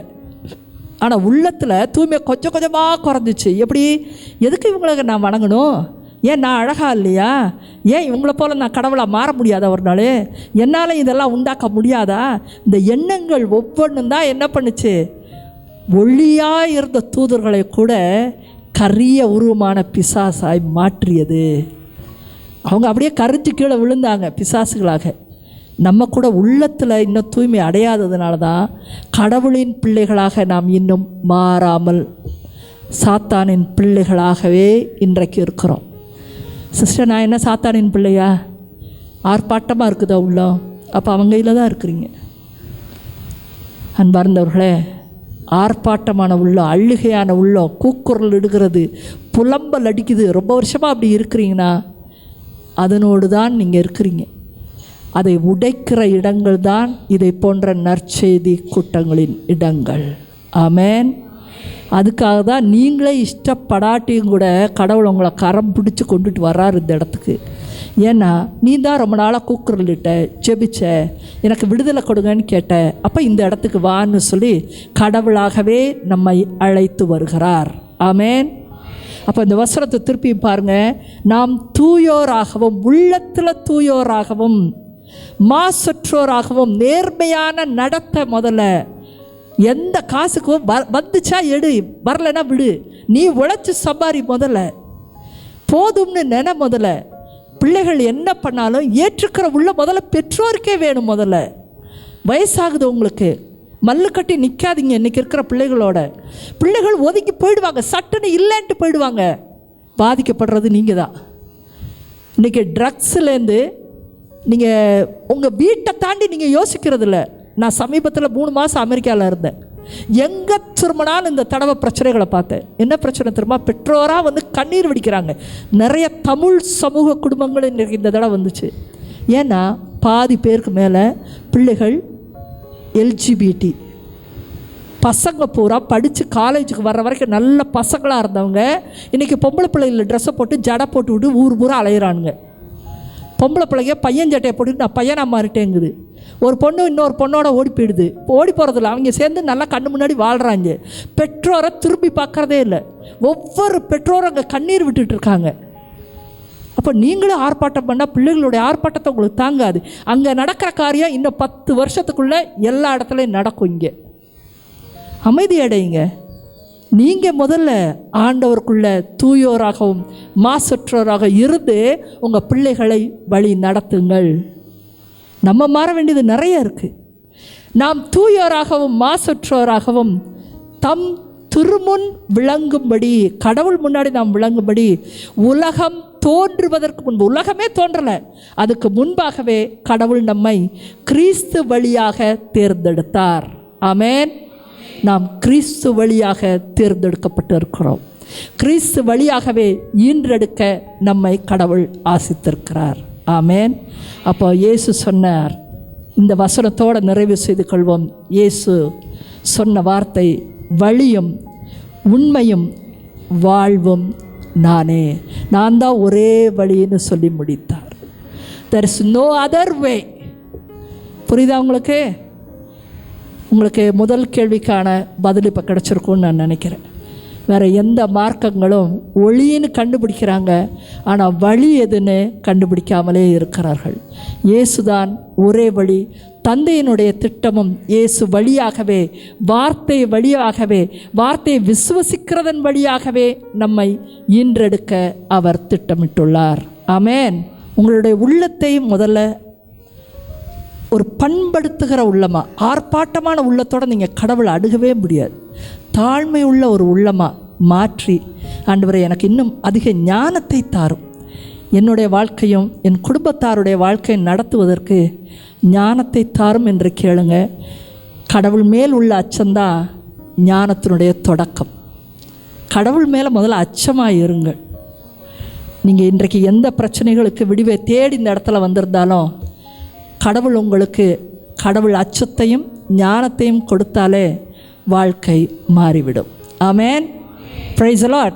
ஆனால் உள்ளத்தில் தூய்மை கொஞ்சம் கொஞ்சமாக குறைஞ்சிச்சு. எப்படி? எதுக்கு இவங்களுக்கு நான் வணங்கணும்? ஏன் நான் அழகாக இல்லையா? ஏன் இவங்கள போல் நான் கடவுளாக மாற முடியாதா? ஒரு நாள் என்னால் இதெல்லாம் உண்டாக்க முடியாதா? இந்த எண்ணங்கள் ஒவ்வொன்றும் தான் என்ன பண்ணுச்சு? ஒளியாக இருந்த தூதர்களை கூட கரிய உருவமான பிசாசாய் மாற்றியது. அவங்க அப்படியே கரிஞ்சு கீழே விழுந்தாங்க பிசாசுகளாக. நம்ம கூட உள்ளத்தில் இன்னும் தூய்மை அடையாததுனால தான் கடவுளின் பிள்ளைகளாக நாம் இன்னும் மாறாமல் சாத்தானின் பிள்ளைகளாகவே இன்றைக்கு இருக்கிறோம். சிஸ்டர், நான் என்ன சாத்தானின் பிள்ளையா? ஆர்ப்பாட்டமாக இருக்குதா உள்ளம்? அப்போ அவங்க கையில் தான் இருக்கிறீங்க. அன்பார்ந்தவர்களே, ஆர்ப்பாட்டமான உள்ளம், அழுகையான உள்ளம், கூக்குரல் இடுகிறது, புலம்பல் அடிக்குது, ரொம்ப வருஷமாக அப்படி இருக்கிறீங்கன்னா அதனோடு தான் நீங்கள் இருக்கிறீங்க. அதை உடைக்கிற இடங்கள் தான் இதை போன்ற நற்செய்தி கூட்டங்களின் இடங்கள். ஆமென். அதுக்காக தான் நீங்களே இஷ்டப்படாட்டியும் கூட கடவுள் உங்களை கரம் பிடிச்சி கொண்டுட்டு வர்றாரு இந்த இடத்துக்கு. ஏன்னா நீ தான் ரொம்ப நாளாக கூக்குரலிட்ட, ஜெபிச்ச, எனக்கு விடுதலை கொடுங்கன்னு கேட்ட, அப்போ இந்த இடத்துக்கு வான்னு சொல்லி கடவுளாகவே நம்மை அழைத்து வருகிறார். ஆமென். அப்போ இந்த வசனத்தை திருப்பி பாருங்கள். நாம் தூயோராகவும், உள்ளத்தில் தூயோராகவும், மாசற்றோராகவும், நேர்மையான நடத்தை. முதல்ல எந்த காசுக்கும் வந்துச்சா எடு, வரலைன்னா விடு. நீ உழைச்சி சம்பாரி, முதல்ல போதும்னு நினை. முதல்ல பிள்ளைகள் என்ன பண்ணாலும் ஏற்றுக்கிற உள்ள முதல்ல பெற்றோருக்கே வேணும். முதல்ல வயசாகுது உங்களுக்கு, மல்லு கட்டி நிற்காதீங்க. இன்றைக்கி இருக்கிற பிள்ளைகள் ஒதுங்கி போயிடுவாங்க, சட்டுன்னு இல்லைன்ட்டு போயிடுவாங்க. பாதிக்கப்படுறது நீங்கள் தான். இன்றைக்கி ட்ரக்ஸ்லேருந்து நீங்கள் உங்கள் வீட்டை தாண்டி நீங்கள் யோசிக்கிறது இல்லை. நான் சமீபத்தில் 3 மாதம் அமெரிக்காவில் இருந்தேன். எங்கே திரும்பினாலும் இந்த தடவை பிரச்சனைகளை பார்த்தேன். என்ன பிரச்சனை தெரியுமா? பெற்றோராக வந்து கண்ணீர் வடிக்கிறாங்க. நிறைய தமிழ் சமூக குடும்பங்கள் இன்றைக்கி இந்த தடவை வந்துச்சு. ஏன்னா பாதி பேருக்கு மேலே பிள்ளைகள் எல்ஜிபிடி பசங்க பூரா படித்து காலேஜுக்கு வர்ற வரைக்கும் நல்ல பசங்களாக இருந்தவங்க இன்றைக்கி பொம்பளை பிள்ளைகளை ட்ரெஸ்ஸை போட்டு ஜடை போட்டு விட்டு ஊர் பூரா அலையிறானுங்க. பொம்பளை பிள்ளைங்க பையன் சட்டையை போட்டுட்டு நான் பையனாக மாறிட்டேங்குது. ஒரு பொண்ணு இன்னொரு பொண்ணோட ஓடி போயிடுது. ஓடி போகிறதில்ல, அவங்க சேர்ந்து நல்லா கண்ணு முன்னாடி வாழ்கிறாங்க. பெற்றோரை திரும்பி பார்க்குறதே இல்லை. ஒவ்வொரு பெற்றோரும் அங்கே கண்ணீர் விட்டுட்டு இருக்காங்க. அப்போ நீங்களும் ஆர்ப்பாட்டம் பண்ணால் பிள்ளைகளுடைய ஆர்ப்பாட்டத்தை உங்களுக்கு தாங்காது. அங்கே நடக்கிற காரியம் இன்னும் 10 வருஷத்துக்குள்ளே எல்லா இடத்துலையும் நடக்கும். இங்கே அமைதி அடையுங்க. நீங்கள் முதல்ல ஆண்டவருக்குள்ள தூயோராகவும் மாசற்றோராக இருந்து உங்கள் பிள்ளைகளை வழி நடத்துங்கள். நம்ம மாற வேண்டியது நிறைய இருக்குது. நாம் தூயோராகவும் மாசற்றோராகவும் தம் திருமுன் விளங்கும்படி, கடவுள் முன்னாடி நாம் விளங்கும்படி, உலகம் தோன்றுவதற்கு முன்பு, உலகமே தோன்றலை, அதுக்கு முன்பாகவே கடவுள் நம்மை கிறிஸ்து வழியாக தேர்ந்தெடுத்தார். ஆமென். நாம் கிறிஸ்து வழியாக தேர்ந்தெடுக்கப்பட்டு இருக்கிறோம். கிறிஸ்து வழியாகவே ஈன்றெடுக்க நம்மை கடவுள் ஆசித்திருக்கிறார். ஆமென். அப்போ இயேசு சொன்னார், இந்த வசனத்தோடு நிறைவு செய்து கொள்வோம். இயேசு சொன்ன வார்த்தை, வழியும் உண்மையும் வாழ்வும் நானே. நான் தான் ஒரே வழின்னு சொல்லி முடித்தார். there is no other way. புரியுதா உங்களுக்கு? உங்களுக்கு முதல் கேள்விக்கான பதில் இப்போ கிடச்சிருக்கும்னு நான் நினைக்கிறேன். வேறு எந்த மார்க்கங்களும் ஒளின்னு கண்டுபிடிக்கிறாங்க, ஆனால் வழி எதுன்னு கண்டுபிடிக்காமலே இருக்கிறார்கள். இயேசுதான் ஒரே வழி. தந்தையினுடைய திட்டமும் இயேசு வழியாகவே, வார்த்தை வழியாகவே, வார்த்தையை விசுவசிக்கிறதன் வழியாகவே நம்மை ஈன்றெடுக்க அவர் திட்டமிட்டுள்ளார். ஆமென். உங்களுடைய உள்ளத்தை முதல்ல ஒரு பண்படுத்துகிற உள்ளமாக, ஆர்ப்பாட்டமான உள்ளத்தோடு நீங்கள் கடவுளை அணுகவே முடியாது. தாழ்மை உள்ள ஒரு உள்ளமாக மாற்றி, ஆண்டவரே எனக்கு இன்னும் அதிக ஞானத்தை தாரும், என்னுடைய வாழ்க்கையும் என் குடும்பத்தாருடைய வாழ்க்கையை நடத்துவதற்கு ஞானத்தை தாரும் என்று கேளுங்க. கடவுள் மேல் உள்ள அச்சம்தான் ஞானத்தினுடைய தொடக்கம். கடவுள் மேலே முதல்ல அச்சமாக இருங்கள். நீங்கள் இன்றைக்கு எந்த பிரச்சனைகளுக்கு விடிவை தேடி இந்த இடத்துல வந்திருந்தாலும் கடவுள் உங்களுக்கு கடவுள் அச்சத்தையும் ஞானத்தையும் கொடுத்தாலே வாழ்க்கை மாறிவிடும். ஆமென். Praise the Lord.